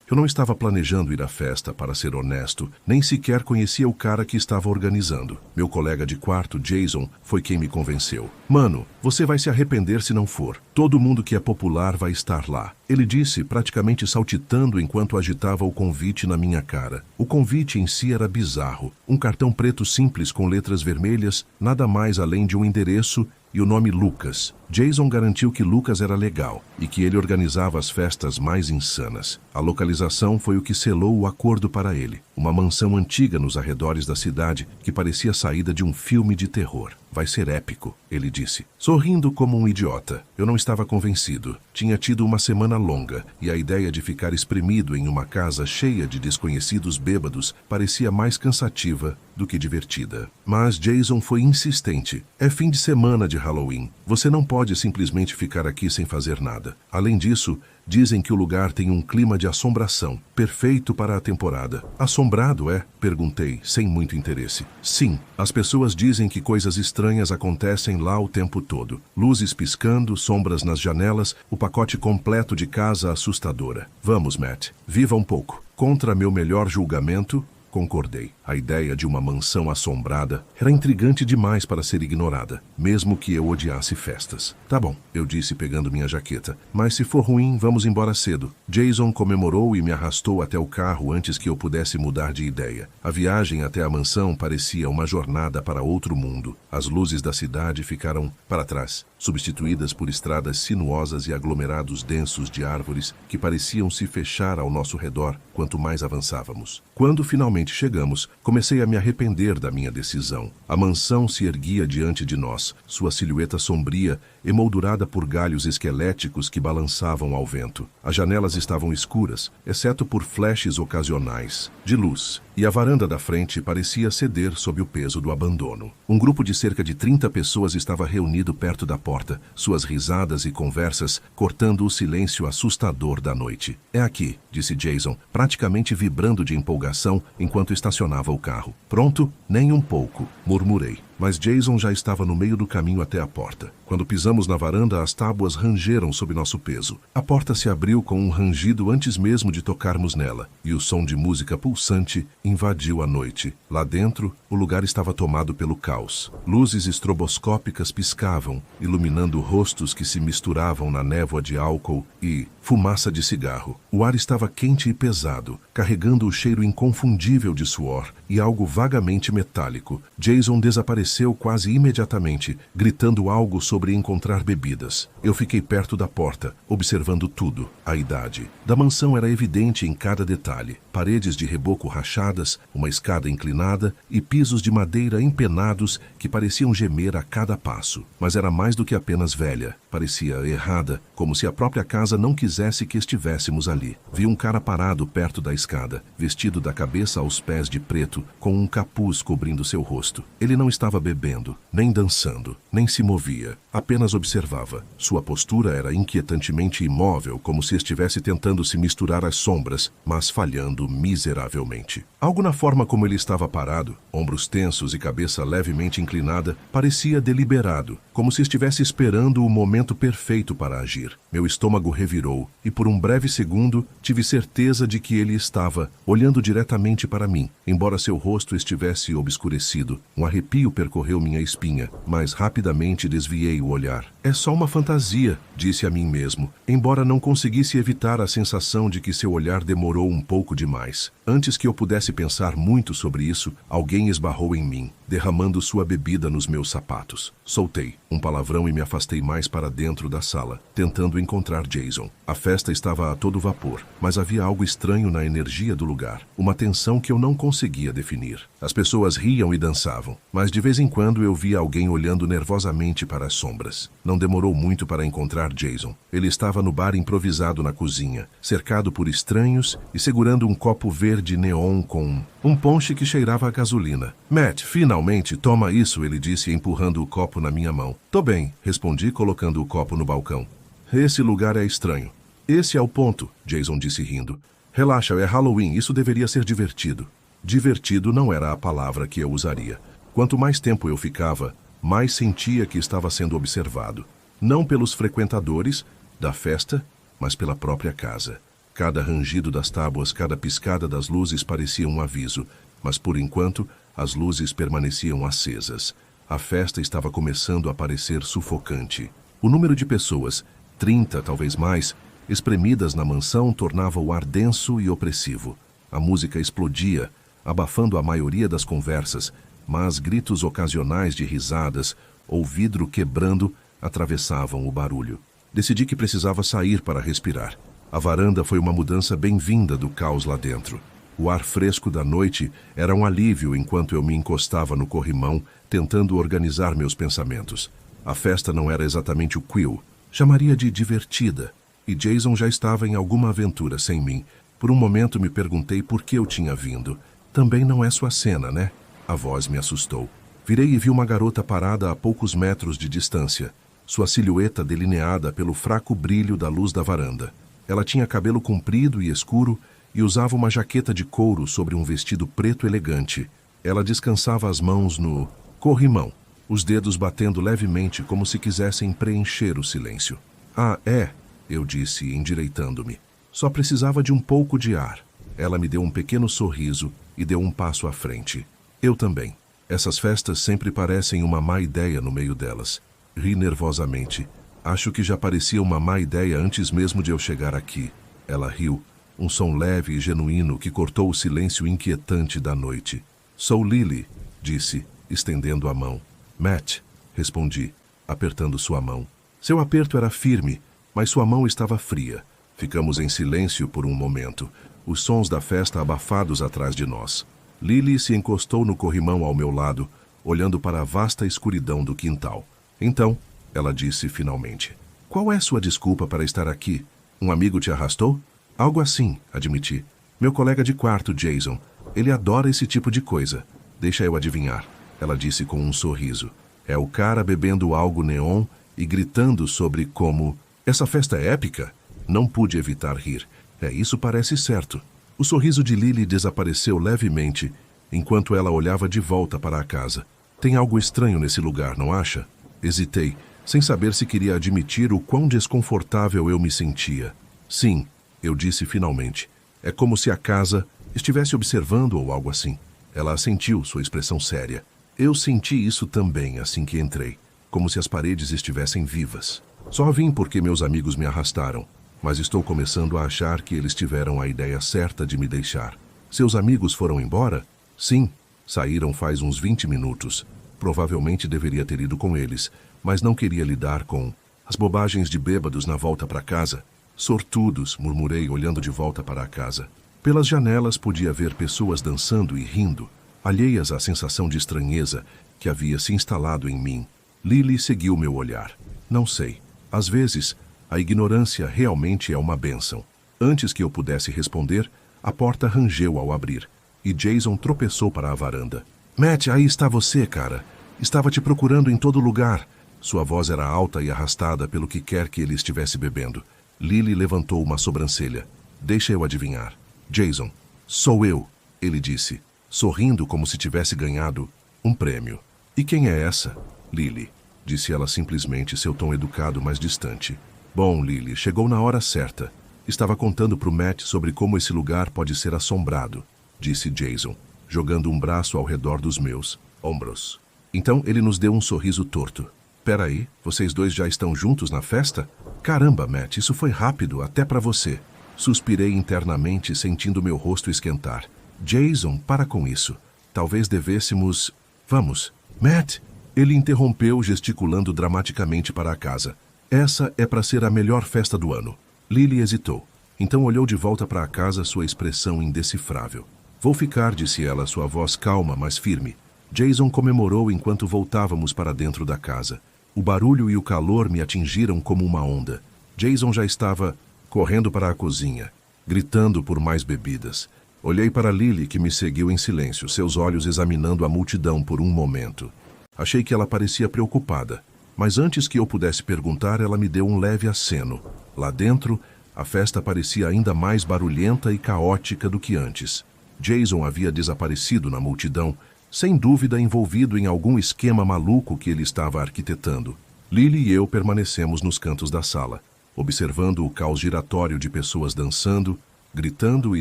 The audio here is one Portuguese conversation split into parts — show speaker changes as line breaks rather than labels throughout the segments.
Eu não estava planejando ir à festa, para ser honesto, nem sequer conhecia o cara que estava organizando. Meu colega de quarto, Jason, foi quem me convenceu. Mano, você vai se arrepender se não for. Todo mundo que é popular vai estar lá. Ele disse, praticamente saltitando enquanto agitava o convite na minha cara. O convite em si era bizarro. Um cartão preto simples com letras vermelhas, nada mais além de um endereço e o nome Lucas. Jason garantiu que Lucas era legal e que ele organizava as festas mais insanas. A localização foi o que selou o acordo para ele. Uma mansão antiga nos arredores da cidade que parecia saída de um filme de terror. Vai ser épico, ele disse, sorrindo como um idiota. Eu não estava convencido. Tinha tido uma semana longa e a ideia de ficar espremido em uma casa cheia de desconhecidos bêbados parecia mais cansativa do que divertida. Mas Jason foi insistente. É fim de semana de Halloween. Você não pode simplesmente ficar aqui sem fazer nada. Além disso, dizem que o lugar tem um clima de assombração, perfeito para a temporada. Assombrado, é? Perguntei, sem muito interesse. Sim, as pessoas dizem que coisas estranhas acontecem lá o tempo todo. Luzes piscando, sombras nas janelas, o pacote completo de casa assustadora. Vamos, Matt, viva um pouco. Contra meu melhor julgamento, concordei. A ideia de uma mansão assombrada era intrigante demais para ser ignorada, mesmo que eu odiasse festas. Tá bom, eu disse pegando minha jaqueta. Mas se for ruim, vamos embora cedo. Jason comemorou e me arrastou até o carro antes que eu pudesse mudar de ideia. A viagem até a mansão parecia uma jornada para outro mundo. As luzes da cidade ficaram para trás, substituídas por estradas sinuosas e aglomerados densos de árvores que pareciam se fechar ao nosso redor quanto mais avançávamos. Quando finalmente chegamos, comecei a me arrepender da minha decisão. A mansão se erguia diante de nós, sua silhueta sombria, emoldurada por galhos esqueléticos que balançavam ao vento. As janelas estavam escuras, exceto por flashes ocasionais de luz, e a varanda da frente parecia ceder sob o peso do abandono. Um grupo de cerca de 30 pessoas estava reunido perto da porta, suas risadas e conversas cortando o silêncio assustador da noite. É aqui, disse Jason, praticamente vibrando de empolgação enquanto estacionava o carro. Pronto? Nem um pouco, murmurei. Mas Jason já estava no meio do caminho até a porta. Quando pisamos na varanda, as tábuas rangeram sob nosso peso. A porta se abriu com um rangido antes mesmo de tocarmos nela, e o som de música pulsante invadiu a noite. Lá dentro, o lugar estava tomado pelo caos. Luzes estroboscópicas piscavam, iluminando rostos que se misturavam na névoa de álcool e fumaça de cigarro. O ar estava quente e pesado, carregando o cheiro inconfundível de suor e algo vagamente metálico. Jason desapareceu quase imediatamente, gritando algo sobre encontrar bebidas. Eu fiquei perto da porta, observando tudo. A idade da mansão era evidente em cada detalhe. Paredes de reboco rachadas, uma escada inclinada e pisos de madeira empenados que pareciam gemer a cada passo. Mas era mais do que apenas velha. Parecia errada, como se a própria casa não quisesse que estivéssemos ali. Vi um cara parado perto da escada, vestido da cabeça aos pés de preto, com um capuz cobrindo seu rosto. Ele não estava bebendo, nem dançando, nem se movia. Apenas observava. Sua postura era inquietantemente imóvel, como se estivesse tentando se misturar às sombras, mas falhando miseravelmente. Algo na forma como ele estava parado, ombros tensos e cabeça levemente inclinada, parecia deliberado, como se estivesse esperando o momento perfeito para agir. Meu estômago revirou e por um breve segundo tive certeza de que ele estava olhando diretamente para mim, embora seu rosto estivesse obscurecido. Um arrepio percorreu minha espinha, mas rapidamente desviei o olhar. É só uma fantasia, disse a mim mesmo, embora não conseguisse evitar a sensação de que seu olhar demorou um pouco demais. Antes que eu pudesse pensar muito sobre isso, alguém esbarrou em mim, derramando sua bebida nos meus sapatos. Soltei um palavrão e me afastei mais para dentro da sala, tentando encontrar Jason. A festa estava a todo vapor, mas havia algo estranho na energia do lugar, uma tensão que eu não conseguia definir. As pessoas riam e dançavam, mas de vez em quando eu via alguém olhando nervosamente para as sombras. Não demorou muito para encontrar Jason. Ele estava no bar improvisado na cozinha, cercado por estranhos e segurando um copo verde neon com um ponche que cheirava a gasolina. Matt, finalmente, toma isso, ele disse, empurrando o copo na minha mão. Tô bem, respondi, colocando o copo no balcão. Esse lugar é estranho. Esse é o ponto, Jason disse rindo. Relaxa, é Halloween, isso deveria ser divertido. Divertido não era a palavra que eu usaria. Quanto mais tempo eu ficava, mais sentia que estava sendo observado. Não pelos frequentadores da festa, mas pela própria casa. Cada rangido das tábuas, cada piscada das luzes parecia um aviso, mas por enquanto as luzes permaneciam acesas. A festa estava começando a parecer sufocante. O número de pessoas, 30, talvez mais, espremidas na mansão tornava o ar denso e opressivo. A música explodia, abafando a maioria das conversas, mas gritos ocasionais de risadas ou vidro quebrando atravessavam o barulho. Decidi que precisava sair para respirar. A varanda foi uma mudança bem-vinda do caos lá dentro. O ar fresco da noite era um alívio enquanto eu me encostava no corrimão, tentando organizar meus pensamentos. A festa não era exatamente o Quill. Chamaria de divertida. E Jason já estava em alguma aventura sem mim. Por um momento me perguntei por que eu tinha vindo. Também não é sua cena, né? A voz me assustou. Virei e vi uma garota parada a poucos metros de distância, sua silhueta delineada pelo fraco brilho da luz da varanda. Ela tinha cabelo comprido e escuro e usava uma jaqueta de couro sobre um vestido preto elegante. Ela descansava as mãos no corrimão, os dedos batendo levemente como se quisessem preencher o silêncio. Ah, é, eu disse, endireitando-me. Só precisava de um pouco de ar. Ela me deu um pequeno sorriso e deu um passo à frente. Eu também. Essas festas sempre parecem uma má ideia no meio delas. Ri nervosamente. Acho que já parecia uma má ideia antes mesmo de eu chegar aqui. Ela riu, um som leve e genuíno que cortou o silêncio inquietante da noite. Sou Lily, disse, estendendo a mão. Matt, respondi, apertando sua mão. Seu aperto era firme, mas sua mão estava fria. Ficamos em silêncio por um momento, os sons da festa abafados atrás de nós. Lily se encostou no corrimão ao meu lado, olhando para a vasta escuridão do quintal. Então, ela disse finalmente, qual é sua desculpa para estar aqui? Um amigo te arrastou? Algo assim, admiti. Meu colega de quarto, Jason. Ele adora esse tipo de coisa. Deixa eu adivinhar, ela disse com um sorriso. É o cara bebendo algo neon e gritando sobre como... Essa festa é épica? Não pude evitar rir. Isso parece certo. O sorriso de Lily desapareceu levemente, enquanto ela olhava de volta para a casa. Tem algo estranho nesse lugar, não acha? Hesitei, sem saber se queria admitir o quão desconfortável eu me sentia. Sim, eu disse finalmente. É como se a casa estivesse observando ou algo assim. Ela assentiu, sua expressão séria. Eu senti isso também assim que entrei, como se as paredes estivessem vivas. Só vim porque meus amigos me arrastaram, mas estou começando a achar que eles tiveram a ideia certa de me deixar. Seus amigos foram embora? Sim, saíram faz uns 20 minutos. Provavelmente deveria ter ido com eles, mas não queria lidar com as bobagens de bêbados na volta para casa. Sortudos, murmurei olhando de volta para a casa. Pelas janelas podia ver pessoas dançando e rindo, alheias à sensação de estranheza que havia se instalado em mim. Lily seguiu meu olhar. Não sei. Às vezes, a ignorância realmente é uma bênção. Antes que eu pudesse responder, a porta rangeu ao abrir, e Jason tropeçou para a varanda. Matt, aí está você, cara. Estava te procurando em todo lugar. Sua voz era alta e arrastada pelo que quer que ele estivesse bebendo. Lily levantou uma sobrancelha. Deixa eu adivinhar. Jason, sou eu, ele disse, sorrindo como se tivesse ganhado um prêmio. E quem é essa? Lily, disse ela simplesmente, seu tom educado mais distante. Bom, Lily, chegou na hora certa. Estava contando para o Matt sobre como esse lugar pode ser assombrado, disse Jason, jogando um braço ao redor dos meus ombros. Então ele nos deu um sorriso torto. Peraí, vocês dois já estão juntos na festa? Caramba, Matt, isso foi rápido, até para você. Suspirei internamente, sentindo meu rosto esquentar. Jason, para com isso. Talvez devêssemos... Vamos. Matt! Ele interrompeu, gesticulando dramaticamente para a casa. Essa é para ser a melhor festa do ano. Lily hesitou. Então olhou de volta para a casa, sua expressão indecifrável. Vou ficar, disse ela, sua voz calma, mas firme. Jason comemorou enquanto voltávamos para dentro da casa. O barulho e o calor me atingiram como uma onda. Jason já estava correndo para a cozinha, gritando por mais bebidas. Olhei para Lily, que me seguiu em silêncio, seus olhos examinando a multidão por um momento. Achei que ela parecia preocupada, mas antes que eu pudesse perguntar, ela me deu um leve aceno. Lá dentro, a festa parecia ainda mais barulhenta e caótica do que antes. Jason havia desaparecido na multidão, sem dúvida envolvido em algum esquema maluco que ele estava arquitetando. Lily e eu permanecemos nos cantos da sala, observando o caos giratório de pessoas dançando, gritando e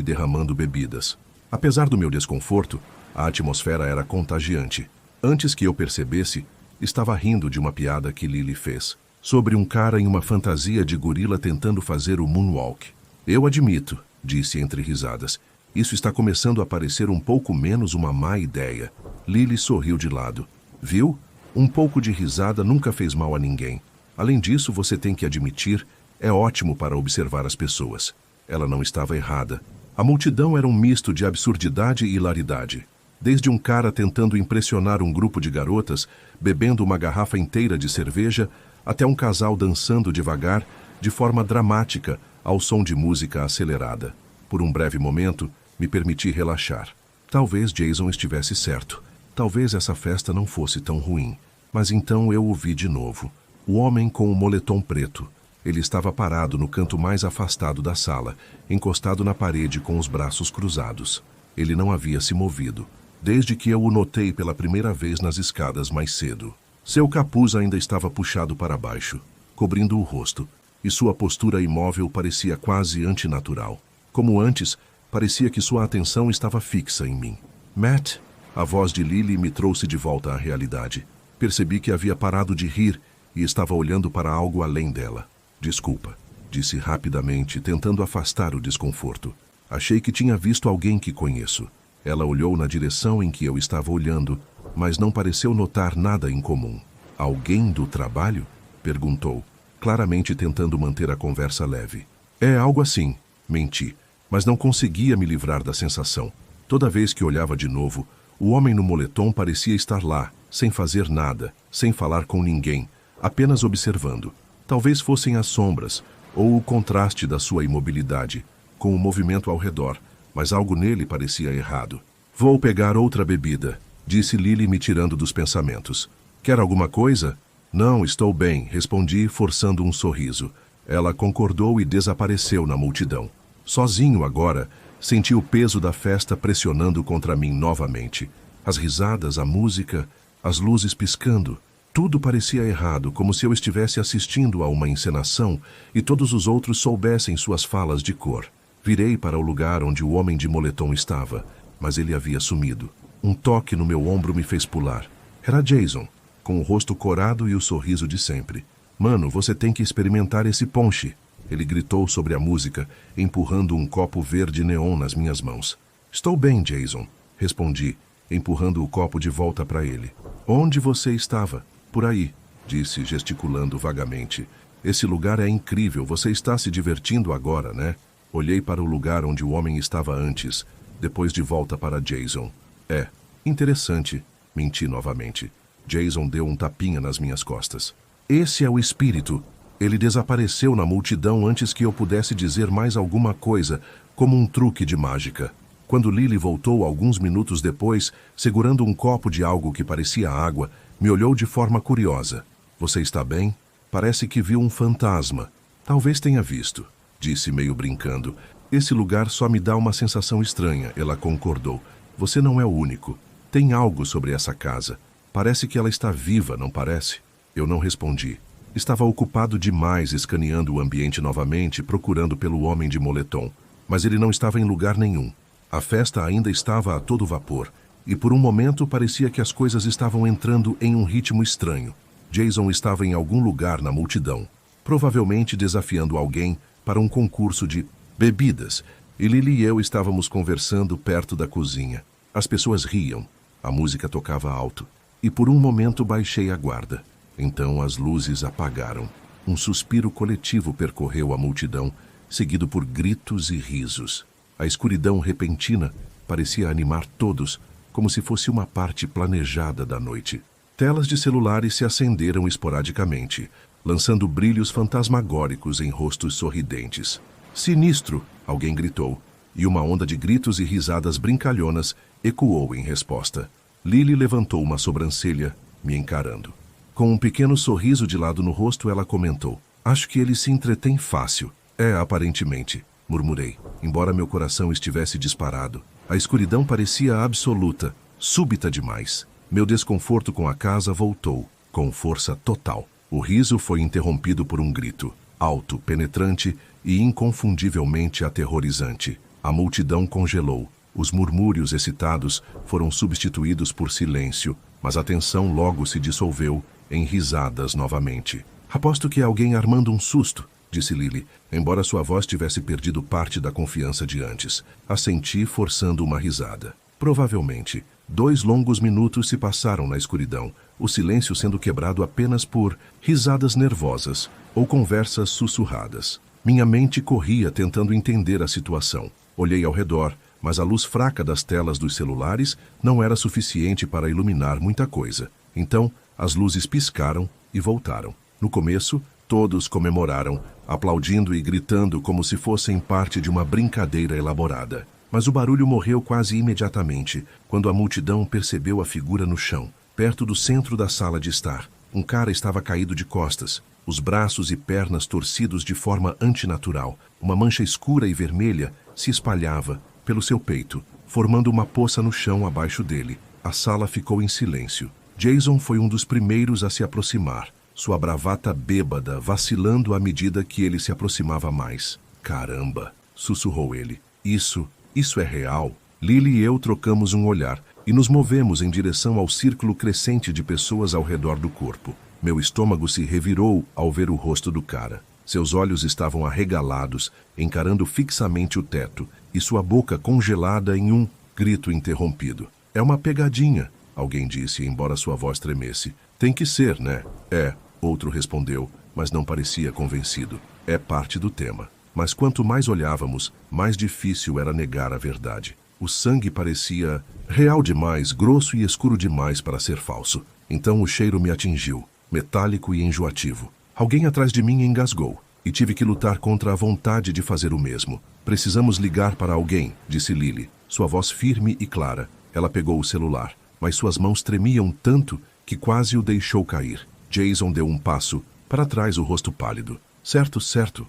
derramando bebidas. Apesar do meu desconforto, a atmosfera era contagiante. Antes que eu percebesse, estava rindo de uma piada que Lily fez, sobre um cara em uma fantasia de gorila tentando fazer o moonwalk. Eu admito, disse entre risadas. Isso está começando a parecer um pouco menos uma má ideia. Lily sorriu de lado. Viu? Um pouco de risada nunca fez mal a ninguém. Além disso, você tem que admitir, é ótimo para observar as pessoas. Ela não estava errada. A multidão era um misto de absurdidade e hilaridade. Desde um cara tentando impressionar um grupo de garotas, bebendo uma garrafa inteira de cerveja, até um casal dançando devagar, de forma dramática, ao som de música acelerada. Por um breve momento, me permiti relaxar. Talvez Jason estivesse certo. Talvez essa festa não fosse tão ruim. Mas então eu o vi de novo. O homem com o moletom preto. Ele estava parado no canto mais afastado da sala, encostado na parede com os braços cruzados. Ele não havia se movido, desde que eu o notei pela primeira vez nas escadas mais cedo. Seu capuz ainda estava puxado para baixo, cobrindo o rosto, e sua postura imóvel parecia quase antinatural. Como antes, parecia que sua atenção estava fixa em mim. Matt, a voz de Lily me trouxe de volta à realidade. Percebi que havia parado de rir e estava olhando para algo além dela. Desculpa, disse rapidamente, tentando afastar o desconforto. Achei que tinha visto alguém que conheço. Ela olhou na direção em que eu estava olhando, mas não pareceu notar nada em comum. Alguém do trabalho? Perguntou, claramente tentando manter a conversa leve. É algo assim, menti, mas não conseguia me livrar da sensação. Toda vez que olhava de novo, o homem no moletom parecia estar lá, sem fazer nada, sem falar com ninguém, apenas observando. Talvez fossem as sombras, ou o contraste da sua imobilidade, com o movimento ao redor, mas algo nele parecia errado. Vou pegar outra bebida, disse Lily me tirando dos pensamentos. Quer alguma coisa? Não, estou bem, respondi, forçando um sorriso. Ela concordou e desapareceu na multidão. Sozinho agora, senti o peso da festa pressionando contra mim novamente. As risadas, a música, as luzes piscando. Tudo parecia errado, como se eu estivesse assistindo a uma encenação e todos os outros soubessem suas falas de cor. Virei para o lugar onde o homem de moletom estava, mas ele havia sumido. Um toque no meu ombro me fez pular. Era Jason, com o rosto corado e o sorriso de sempre. Mano, você tem que experimentar esse ponche. Ele gritou sobre a música, empurrando um copo verde neon nas minhas mãos. Estou bem, Jason, respondi, empurrando o copo de volta para ele. Onde você estava? Por aí, disse, gesticulando vagamente. Esse lugar é incrível, você está se divertindo agora, né? Olhei para o lugar onde o homem estava antes, depois de volta para Jason. É, interessante, menti novamente. Jason deu um tapinha nas minhas costas. Esse é o espírito. Ele desapareceu na multidão antes que eu pudesse dizer mais alguma coisa, como um truque de mágica. Quando Lily voltou alguns minutos depois, segurando um copo de algo que parecia água, me olhou de forma curiosa. Você está bem? Parece que viu um fantasma. Talvez tenha visto, disse meio brincando. Esse lugar só me dá uma sensação estranha, ela concordou. Você não é o único. Tem algo sobre essa casa. Parece que ela está viva, não parece? Eu não respondi. Estava ocupado demais escaneando o ambiente novamente, procurando pelo homem de moletom. Mas ele não estava em lugar nenhum. A festa ainda estava a todo vapor. E por um momento parecia que as coisas estavam entrando em um ritmo estranho. Jason estava em algum lugar na multidão, provavelmente desafiando alguém para um concurso de bebidas, e Lily e eu estávamos conversando perto da cozinha. As pessoas riam, a música tocava alto, e por um momento baixei a guarda. Então as luzes apagaram. Um suspiro coletivo percorreu a multidão, seguido por gritos e risos. A escuridão repentina parecia animar todos, como se fosse uma parte planejada da noite. Telas de celulares se acenderam esporadicamente, lançando brilhos fantasmagóricos em rostos sorridentes. Sinistro! Alguém gritou, e uma onda de gritos e risadas brincalhonas ecoou em resposta. Lily levantou uma sobrancelha, me encarando. Com um pequeno sorriso de lado no rosto, ela comentou. Acho que ele se entretém fácil. É, aparentemente, murmurei, embora meu coração estivesse disparado. A escuridão parecia absoluta, súbita demais. Meu desconforto com a casa voltou, com força total. O riso foi interrompido por um grito, alto, penetrante e inconfundivelmente aterrorizante. A multidão congelou. Os murmúrios excitados foram substituídos por silêncio, mas a tensão logo se dissolveu em risadas novamente. Aposto que é alguém armando um susto, disse Lily, embora sua voz tivesse perdido parte da confiança de antes. Assenti, forçando uma risada. Provavelmente. 2 longos minutos se passaram na escuridão, o silêncio sendo quebrado apenas por risadas nervosas ou conversas sussurradas. Minha mente corria tentando entender a situação. Olhei ao redor, mas a luz fraca das telas dos celulares não era suficiente para iluminar muita coisa. Então, as luzes piscaram e voltaram. No começo, todos comemoraram, aplaudindo e gritando como se fossem parte de uma brincadeira elaborada. Mas o barulho morreu quase imediatamente, quando a multidão percebeu a figura no chão, perto do centro da sala de estar. Um cara estava caído de costas, os braços e pernas torcidos de forma antinatural. Uma mancha escura e vermelha se espalhava pelo seu peito, formando uma poça no chão abaixo dele. A sala ficou em silêncio. Jason foi um dos primeiros a se aproximar, sua bravata bêbada vacilando à medida que ele se aproximava mais. Caramba, sussurrou ele. Isso é real? Lily e eu trocamos um olhar e nos movemos em direção ao círculo crescente de pessoas ao redor do corpo. Meu estômago se revirou ao ver o rosto do cara. Seus olhos estavam arregalados, encarando fixamente o teto, e sua boca congelada em um grito interrompido. É uma pegadinha, alguém disse, embora sua voz tremesse. Tem que ser, né? É, outro respondeu, mas não parecia convencido. É parte do tema. Mas quanto mais olhávamos, mais difícil era negar a verdade. O sangue parecia real demais, grosso e escuro demais para ser falso. Então o cheiro me atingiu, metálico e enjoativo. Alguém atrás de mim engasgou, e tive que lutar contra a vontade de fazer o mesmo. Precisamos ligar para alguém, disse Lily, sua voz firme e clara. Ela pegou o celular, mas suas mãos tremiam tanto que quase o deixou cair. Jason deu um passo para trás, o rosto pálido. Certo,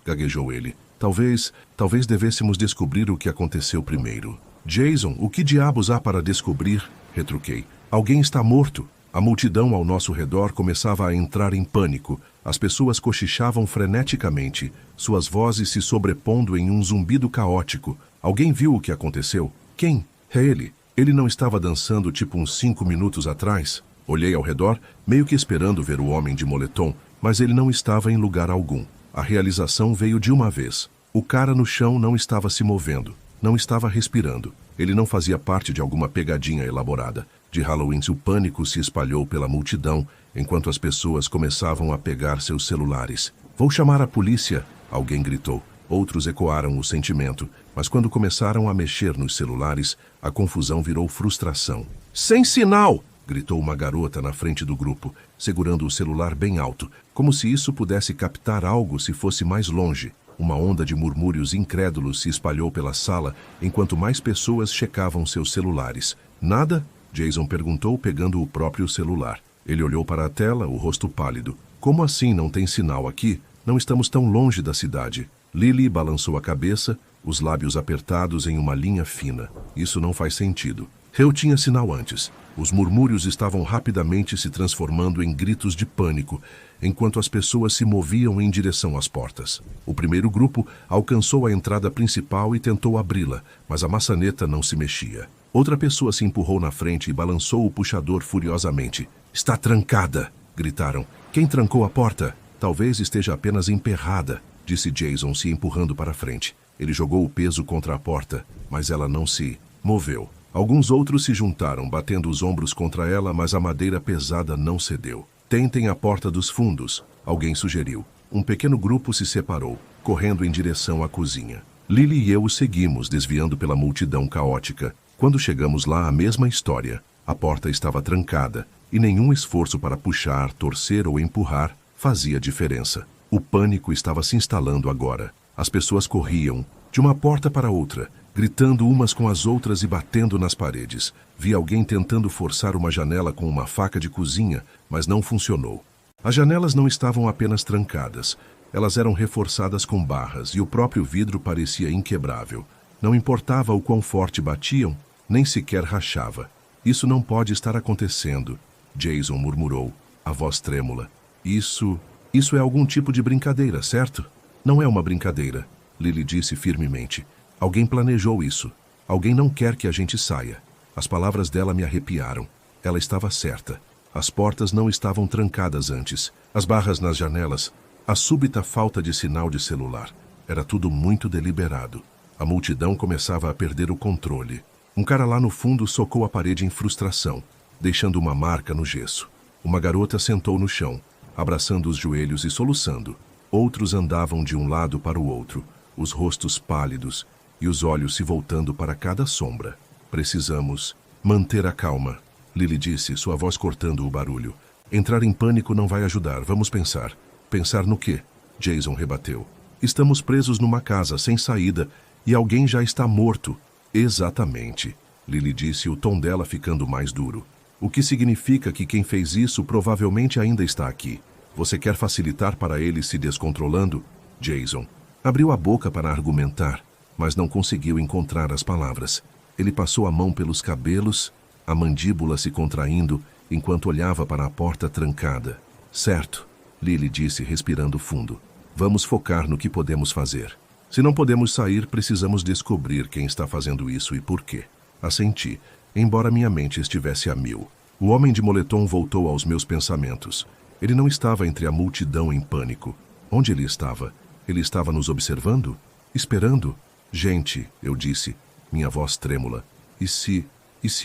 gaguejou ele. Talvez devêssemos descobrir o que aconteceu primeiro. Jason, o que diabos há para descobrir? Retruquei. Alguém está morto. A multidão ao nosso redor começava a entrar em pânico. As pessoas cochichavam freneticamente, suas vozes se sobrepondo em um zumbido caótico. Alguém viu o que aconteceu? Quem? É ele. Ele não estava dançando tipo uns 5 minutos atrás? Olhei ao redor, meio que esperando ver o homem de moletom, mas ele não estava em lugar algum. A realização veio de uma vez. O cara no chão não estava se movendo, não estava respirando. Ele não fazia parte de alguma pegadinha elaborada. De Halloween, o pânico se espalhou pela multidão, enquanto as pessoas começavam a pegar seus celulares. Vou chamar a polícia, alguém gritou. Outros ecoaram o sentimento, mas quando começaram a mexer nos celulares, a confusão virou frustração. Sem sinal! Gritou uma garota na frente do grupo, segurando o celular bem alto, como se isso pudesse captar algo se fosse mais longe. Uma onda de murmúrios incrédulos se espalhou pela sala, enquanto mais pessoas checavam seus celulares. Nada? Jason perguntou, pegando o próprio celular. Ele olhou para a tela, o rosto pálido. Como assim não tem sinal aqui? Não estamos tão longe da cidade. Lily balançou a cabeça, os lábios apertados em uma linha fina. Isso não faz sentido. Eu tinha sinal antes. Os murmúrios estavam rapidamente se transformando em gritos de pânico, enquanto as pessoas se moviam em direção às portas. O primeiro grupo alcançou a entrada principal e tentou abri-la, mas a maçaneta não se mexia. Outra pessoa se empurrou na frente e balançou o puxador furiosamente. Está trancada! Gritaram. Quem trancou a porta? Talvez esteja apenas emperrada, disse Jason, se empurrando para a frente. Ele jogou o peso contra a porta, mas ela não se moveu. Alguns outros se juntaram, batendo os ombros contra ela, mas a madeira pesada não cedeu. Tentem a porta dos fundos, alguém sugeriu. Um pequeno grupo se separou, correndo em direção à cozinha. Lily e eu o seguimos, desviando pela multidão caótica. Quando chegamos lá, a mesma história. A porta estava trancada, e nenhum esforço para puxar, torcer ou empurrar fazia diferença. O pânico estava se instalando agora. As pessoas corriam, de uma porta para outra, gritando umas com as outras e batendo nas paredes. Vi alguém tentando forçar uma janela com uma faca de cozinha, mas não funcionou. As janelas não estavam apenas trancadas, elas eram reforçadas com barras e o próprio vidro parecia inquebrável. Não importava o quão forte batiam, nem sequer rachava. Isso não pode estar acontecendo, Jason murmurou, a voz trêmula. Isso é algum tipo de brincadeira, certo? Não é uma brincadeira, Lily disse firmemente. Alguém planejou isso. Alguém não quer que a gente saia. As palavras dela me arrepiaram. Ela estava certa. As portas não estavam trancadas antes. As barras nas janelas. A súbita falta de sinal de celular. Era tudo muito deliberado. A multidão começava a perder o controle. Um cara lá no fundo socou a parede em frustração, deixando uma marca no gesso. Uma garota sentou no chão, abraçando os joelhos e soluçando. Outros andavam de um lado para o outro, os rostos pálidos e os olhos se voltando para cada sombra. Precisamos manter a calma, Lily disse, sua voz cortando o barulho. Entrar em pânico não vai ajudar, vamos pensar. Pensar no quê? Jason rebateu. Estamos presos numa casa sem saída e alguém já está morto. Exatamente, Lily disse, o tom dela ficando mais duro. O que significa que quem fez isso provavelmente ainda está aqui. Você quer facilitar para ele se descontrolando? Jason abriu a boca para argumentar, mas não conseguiu encontrar as palavras. Ele passou a mão pelos cabelos, a mandíbula se contraindo, enquanto olhava para a porta trancada. Certo, Lily disse, respirando fundo. Vamos focar no que podemos fazer. Se não podemos sair, precisamos descobrir quem está fazendo isso e por quê. Assenti, embora minha mente estivesse a mil. O homem de moletom voltou aos meus pensamentos. Ele não estava entre a multidão em pânico. Onde ele estava? Ele estava nos observando? Esperando? Gente, eu disse, minha voz trêmula. E se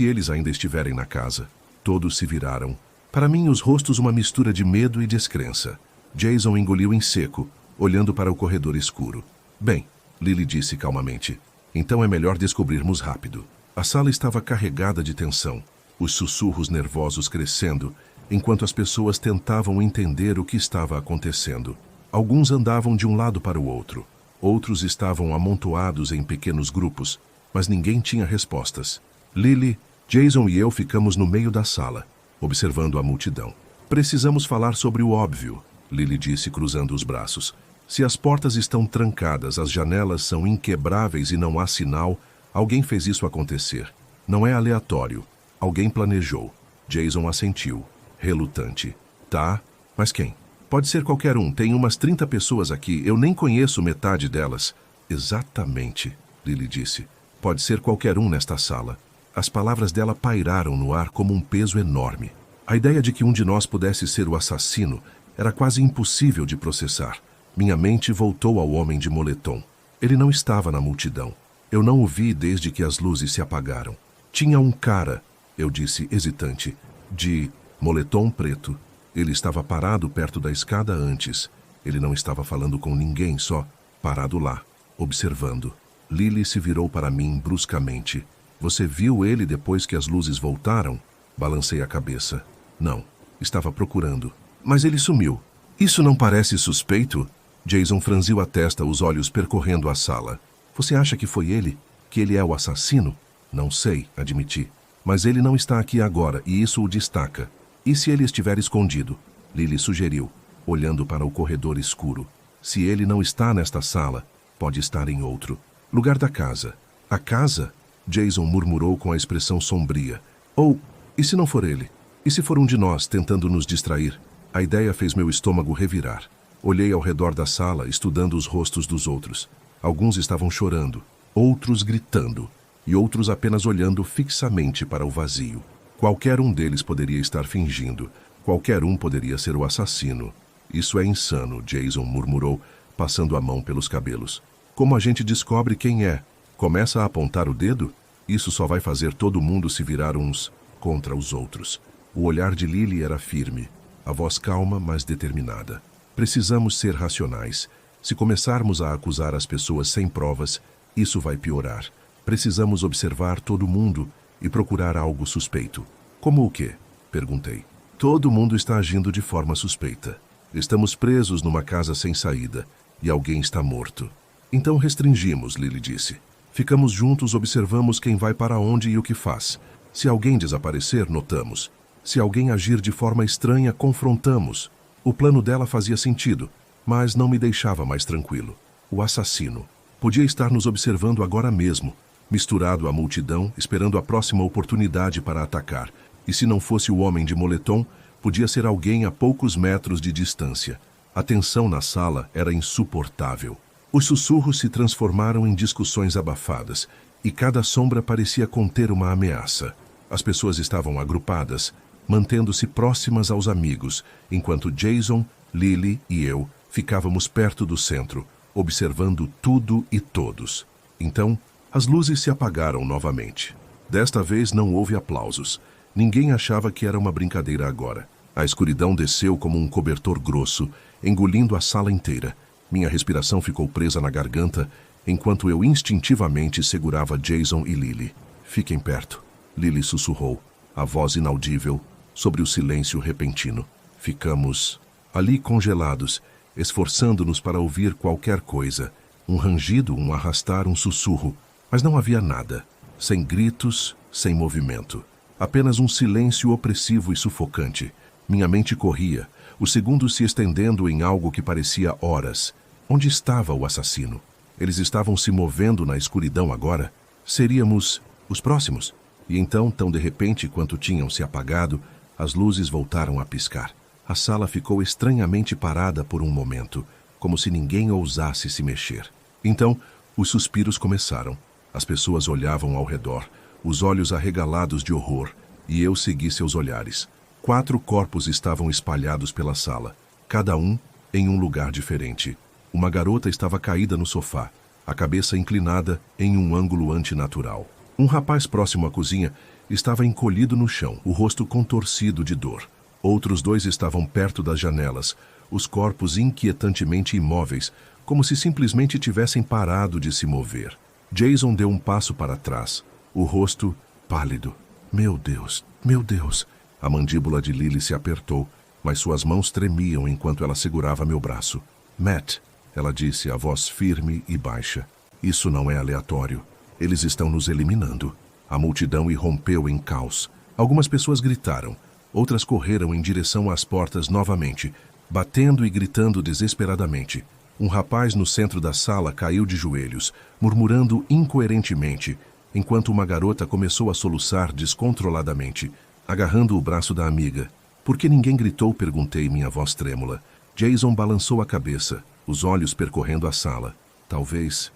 eles ainda estiverem na casa? Todos se viraram. Para mim, os rostos uma mistura de medo e descrença. Jason engoliu em seco, olhando para o corredor escuro. Bem, Lily disse calmamente. Então é melhor descobrirmos rápido. A sala estava carregada de tensão, os sussurros nervosos crescendo, enquanto as pessoas tentavam entender o que estava acontecendo. Alguns andavam de um lado para o outro. Outros estavam amontoados em pequenos grupos, mas ninguém tinha respostas. Lily, Jason e eu ficamos no meio da sala, observando a multidão. Precisamos falar sobre o óbvio, Lily disse, cruzando os braços. Se as portas estão trancadas, as janelas são inquebráveis e não há sinal, alguém fez isso acontecer. Não é aleatório. Alguém planejou. Jason assentiu, relutante. Tá, mas quem? Pode ser qualquer um. Tem umas 30 pessoas aqui. Eu nem conheço metade delas. Exatamente, Lily disse. Pode ser qualquer um nesta sala. As palavras dela pairaram no ar como um peso enorme. A ideia de que um de nós pudesse ser o assassino era quase impossível de processar. Minha mente voltou ao homem de moletom. Ele não estava na multidão. Eu não o vi desde que as luzes se apagaram. Tinha um cara, eu disse hesitante, de moletom preto. Ele estava parado perto da escada antes. Ele não estava falando com ninguém, só parado lá, observando. Lily se virou para mim bruscamente. Você viu ele depois que as luzes voltaram? Balancei a cabeça. Não, estava procurando. Mas ele sumiu. Isso não parece suspeito? Jason franziu a testa, os olhos percorrendo a sala. Você acha que foi ele? Que ele é o assassino? Não sei, admiti. Mas ele não está aqui agora e isso o destaca. E se ele estiver escondido? Lily sugeriu, olhando para o corredor escuro. Se ele não está nesta sala, pode estar em outro lugar da casa. A casa? Jason murmurou com a expressão sombria. Ou, e se não for ele? E se for um de nós tentando nos distrair? A ideia fez meu estômago revirar. Olhei ao redor da sala, estudando os rostos dos outros. Alguns estavam chorando, outros gritando, e outros apenas olhando fixamente para o vazio. Qualquer um deles poderia estar fingindo. Qualquer um poderia ser o assassino. Isso é insano, Jason murmurou, passando a mão pelos cabelos. Como a gente descobre quem é? Começa a apontar o dedo? Isso só vai fazer todo mundo se virar uns contra os outros. O olhar de Lily era firme, a voz calma, mas determinada. Precisamos ser racionais. Se começarmos a acusar as pessoas sem provas, isso vai piorar. Precisamos observar todo mundo e procurar algo suspeito. Como o quê? Perguntei. Todo mundo está agindo de forma suspeita. Estamos presos numa casa sem saída e alguém está morto. Então restringimos, Lily disse. Ficamos juntos, observamos quem vai para onde e o que faz. Se alguém desaparecer, notamos. Se alguém agir de forma estranha, confrontamos. O plano dela fazia sentido, mas não me deixava mais tranquilo. O assassino podia estar nos observando agora mesmo, misturado à multidão, esperando a próxima oportunidade para atacar. E se não fosse o homem de moletom, podia ser alguém a poucos metros de distância. A tensão na sala era insuportável. Os sussurros se transformaram em discussões abafadas, e cada sombra parecia conter uma ameaça. As pessoas estavam agrupadas, mantendo-se próximas aos amigos, enquanto Jason, Lily e eu ficávamos perto do centro, observando tudo e todos. Então, as luzes se apagaram novamente. Desta vez não houve aplausos. Ninguém achava que era uma brincadeira agora. A escuridão desceu como um cobertor grosso, engolindo a sala inteira. Minha respiração ficou presa na garganta, enquanto eu instintivamente segurava Jason e Lily. Fiquem perto, Lily sussurrou, a voz inaudível, sobre o silêncio repentino. Ficamos ali congelados, esforçando-nos para ouvir qualquer coisa. Um rangido, um arrastar, um sussurro. Mas não havia nada. Sem gritos, sem movimento. Apenas um silêncio opressivo e sufocante. Minha mente corria, os segundos se estendendo em algo que parecia horas. Onde estava o assassino? Eles estavam se movendo na escuridão agora? Seríamos os próximos? E então, tão de repente quanto tinham se apagado, as luzes voltaram a piscar. A sala ficou estranhamente parada por um momento, como se ninguém ousasse se mexer. Então, os suspiros começaram. As pessoas olhavam ao redor, os olhos arregalados de horror, e eu segui seus olhares. 4 corpos estavam espalhados pela sala, cada um em um lugar diferente. Uma garota estava caída no sofá, a cabeça inclinada em um ângulo antinatural. Um rapaz próximo à cozinha estava encolhido no chão, o rosto contorcido de dor. Outros 2 estavam perto das janelas, os corpos inquietantemente imóveis, como se simplesmente tivessem parado de se mover. Jason deu um passo para trás, o rosto pálido. Meu Deus, meu Deus! A mandíbula de Lily se apertou, mas suas mãos tremiam enquanto ela segurava meu braço. Matt, ela disse, a voz firme e baixa. Isso não é aleatório. Eles estão nos eliminando. A multidão irrompeu em caos. Algumas pessoas gritaram. Outras correram em direção às portas novamente, batendo e gritando desesperadamente. Um rapaz no centro da sala caiu de joelhos, murmurando incoerentemente, enquanto uma garota começou a soluçar descontroladamente, agarrando o braço da amiga. Por que ninguém gritou? Perguntei, minha voz trêmula. Jason balançou a cabeça, os olhos percorrendo a sala. Talvez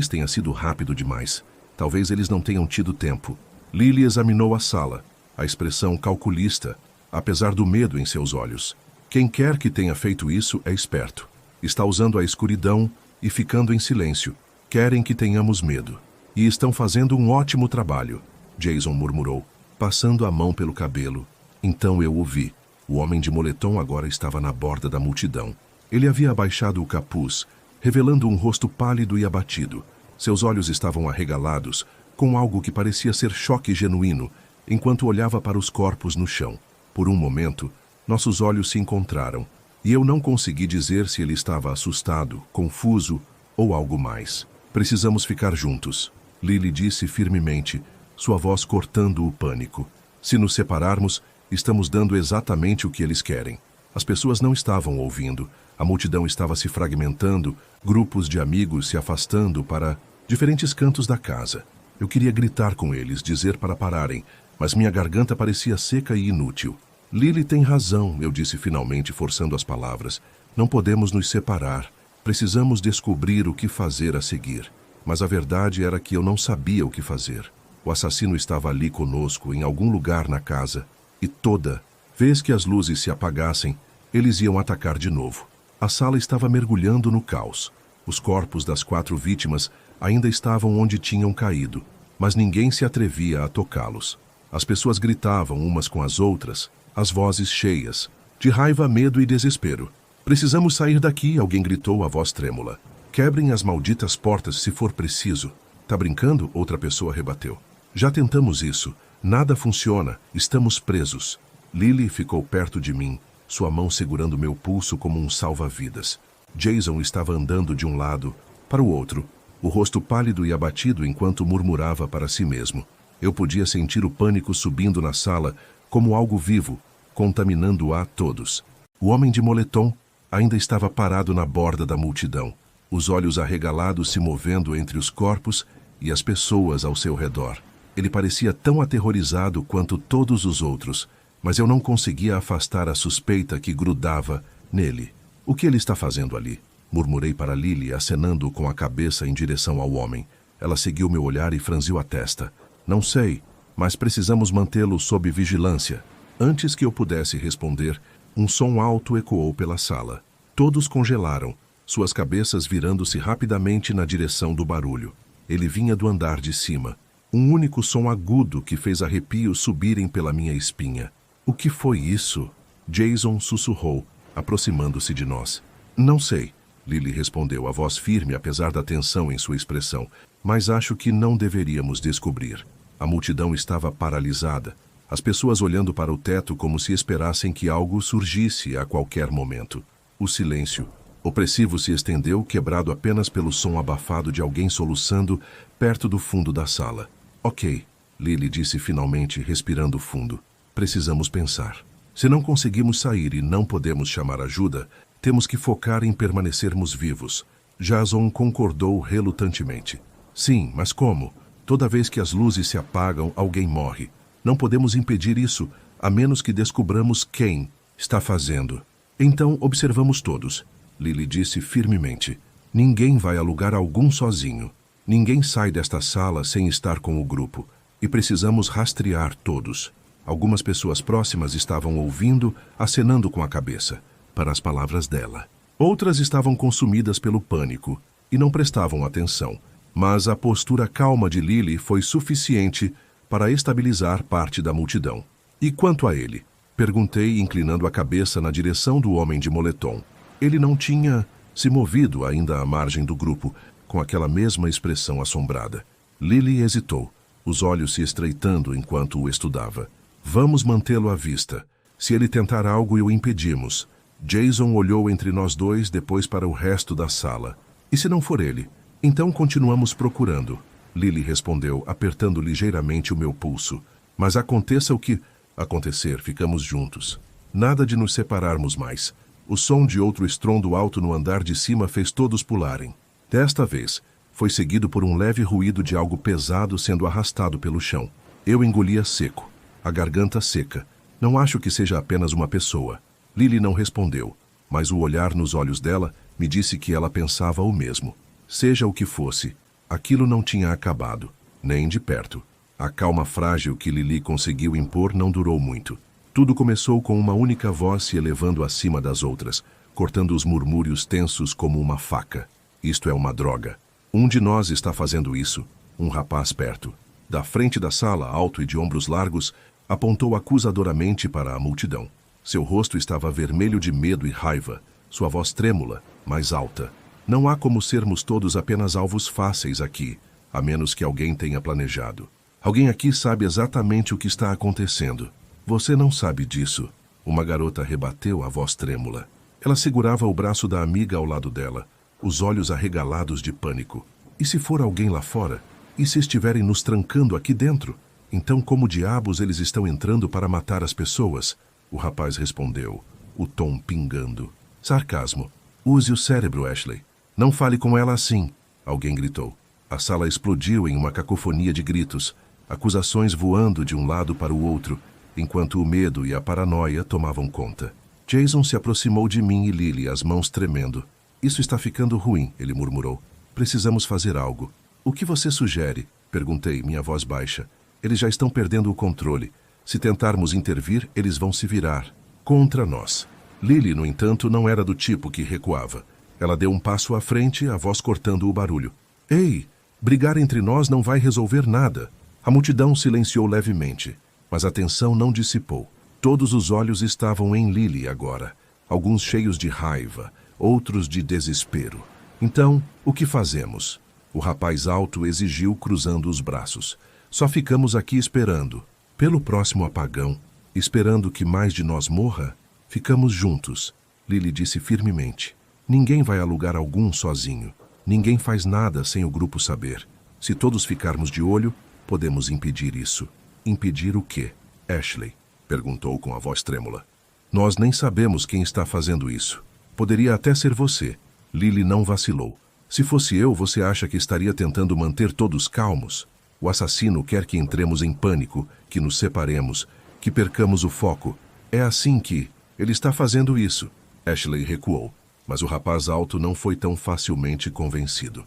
tenha sido rápido demais. Talvez eles não tenham tido tempo. Lily examinou a sala, a expressão calculista, apesar do medo em seus olhos. Quem quer que tenha feito isso é esperto. Está usando a escuridão e ficando em silêncio. Querem que tenhamos medo. E estão fazendo um ótimo trabalho, Jason murmurou, passando a mão pelo cabelo. Então eu o vi. O homem de moletom agora estava na borda da multidão. Ele havia abaixado o capuz, revelando um rosto pálido e abatido. Seus olhos estavam arregalados, com algo que parecia ser choque genuíno, enquanto olhava para os corpos no chão. Por um momento, nossos olhos se encontraram, e eu não consegui dizer se ele estava assustado, confuso ou algo mais. Precisamos ficar juntos, Lily disse firmemente, sua voz cortando o pânico. Se nos separarmos, estamos dando exatamente o que eles querem. As pessoas não estavam ouvindo. A multidão estava se fragmentando, grupos de amigos se afastando para diferentes cantos da casa. Eu queria gritar com eles, dizer para pararem, mas minha garganta parecia seca e inútil. Lily tem razão, eu disse finalmente, forçando as palavras. Não podemos nos separar. Precisamos descobrir o que fazer a seguir. Mas a verdade era que eu não sabia o que fazer. O assassino estava ali conosco, em algum lugar na casa, e toda vez que as luzes se apagassem, eles iam atacar de novo. A sala estava mergulhando no caos. Os corpos das 4 vítimas ainda estavam onde tinham caído, mas ninguém se atrevia a tocá-los. As pessoas gritavam umas com as outras, as vozes cheias, de raiva, medo e desespero. Precisamos sair daqui, alguém gritou, a voz trêmula. Quebrem as malditas portas se for preciso. Tá brincando? Outra pessoa rebateu. Já tentamos isso. Nada funciona. Estamos presos. Lily ficou perto de mim, sua mão segurando meu pulso como um salva-vidas. Jason estava andando de um lado para o outro, o rosto pálido e abatido enquanto murmurava para si mesmo. Eu podia sentir o pânico subindo na sala como algo vivo, contaminando a todos. O homem de moletom ainda estava parado na borda da multidão, os olhos arregalados se movendo entre os corpos e as pessoas ao seu redor. Ele parecia tão aterrorizado quanto todos os outros, mas eu não conseguia afastar a suspeita que grudava nele. O que ele está fazendo ali? Murmurei para Lily, acenando com a cabeça em direção ao homem. Ela seguiu meu olhar e franziu a testa. Não sei, mas precisamos mantê-lo sob vigilância. Antes que eu pudesse responder, um som alto ecoou pela sala. Todos congelaram, suas cabeças virando-se rapidamente na direção do barulho. Ele vinha do andar de cima. Um único som agudo que fez arrepios subirem pela minha espinha. O que foi isso? Jason sussurrou, aproximando-se de nós. Não sei, Lily respondeu, a voz firme apesar da tensão em sua expressão. Mas acho que não deveríamos descobrir. A multidão estava paralisada. As pessoas olhando para o teto como se esperassem que algo surgisse a qualquer momento. O silêncio opressivo se estendeu, quebrado apenas pelo som abafado de alguém soluçando perto do fundo da sala. Ok, Lily disse finalmente, respirando fundo. Precisamos pensar. Se não conseguimos sair e não podemos chamar ajuda, temos que focar em permanecermos vivos. Jason concordou relutantemente. Sim, mas como? Toda vez que as luzes se apagam, alguém morre. Não podemos impedir isso, a menos que descobramos quem está fazendo. Então, observamos todos. Lily disse firmemente. Ninguém vai a lugar algum sozinho. Ninguém sai desta sala sem estar com o grupo. E precisamos rastrear todos. Algumas pessoas próximas estavam ouvindo, acenando com a cabeça, para as palavras dela. Outras estavam consumidas pelo pânico e não prestavam atenção. Mas a postura calma de Lily foi suficiente para estabilizar parte da multidão. E quanto a ele? Perguntei, inclinando a cabeça na direção do homem de moletom. Ele não tinha se movido ainda à margem do grupo, com aquela mesma expressão assombrada. Lily hesitou, os olhos se estreitando enquanto o estudava. Vamos mantê-lo à vista. Se ele tentar algo, o impedimos. Jason olhou entre nós dois, depois para o resto da sala. E se não for ele? Então continuamos procurando. Lily respondeu, apertando ligeiramente o meu pulso. Mas aconteça o que acontecer, ficamos juntos. Nada de nos separarmos mais. O som de outro estrondo alto no andar de cima fez todos pularem. Desta vez, foi seguido por um leve ruído de algo pesado sendo arrastado pelo chão. Eu engolia seco, a garganta seca. Não acho que seja apenas uma pessoa. Lily não respondeu, mas o olhar nos olhos dela me disse que ela pensava o mesmo. Seja o que fosse, aquilo não tinha acabado, nem de perto. A calma frágil que Lily conseguiu impor não durou muito. Tudo começou com uma única voz se elevando acima das outras, cortando os murmúrios tensos como uma faca. Isto é uma droga. Um de nós está fazendo isso. Um rapaz perto. Da frente da sala, alto e de ombros largos, apontou acusadoramente para a multidão. Seu rosto estava vermelho de medo e raiva, sua voz trêmula, mais alta. Não há como sermos todos apenas alvos fáceis aqui, a menos que alguém tenha planejado. Alguém aqui sabe exatamente o que está acontecendo. Você não sabe disso. Uma garota rebateu a voz trêmula. Ela segurava o braço da amiga ao lado dela, os olhos arregalados de pânico. E se for alguém lá fora? E se estiverem nos trancando aqui dentro? Então como diabos eles estão entrando para matar as pessoas? O rapaz respondeu, o tom pingando. Sarcasmo. Use o cérebro, Ashley. Não fale com ela assim, alguém gritou. A sala explodiu em uma cacofonia de gritos, acusações voando de um lado para o outro, enquanto o medo e a paranoia tomavam conta. Jason se aproximou de mim e Lily, as mãos tremendo. Isso está ficando ruim, ele murmurou. Precisamos fazer algo. O que você sugere? Perguntei, minha voz baixa. Eles já estão perdendo o controle. Se tentarmos intervir, eles vão se virar contra nós. Lily, no entanto, não era do tipo que recuava. Ela deu um passo à frente, a voz cortando o barulho. Ei, brigar entre nós não vai resolver nada. A multidão silenciou levemente, mas a tensão não dissipou. Todos os olhos estavam em Lily agora, alguns cheios de raiva, outros de desespero. Então, o que fazemos? O rapaz alto exigiu, cruzando os braços. Só ficamos aqui esperando. Pelo próximo apagão, esperando que mais de nós morra, ficamos juntos. Lily disse firmemente. Ninguém vai a lugar algum sozinho. Ninguém faz nada sem o grupo saber. Se todos ficarmos de olho, podemos impedir isso. Impedir o quê? Ashley perguntou com a voz trêmula. Nós nem sabemos quem está fazendo isso. Poderia até ser você. Lily não vacilou. Se fosse eu, você acha que estaria tentando manter todos calmos? O assassino quer que entremos em pânico, que nos separemos, que percamos o foco. É assim que ele está fazendo isso. Ashley recuou, Mas o rapaz alto não foi tão facilmente convencido.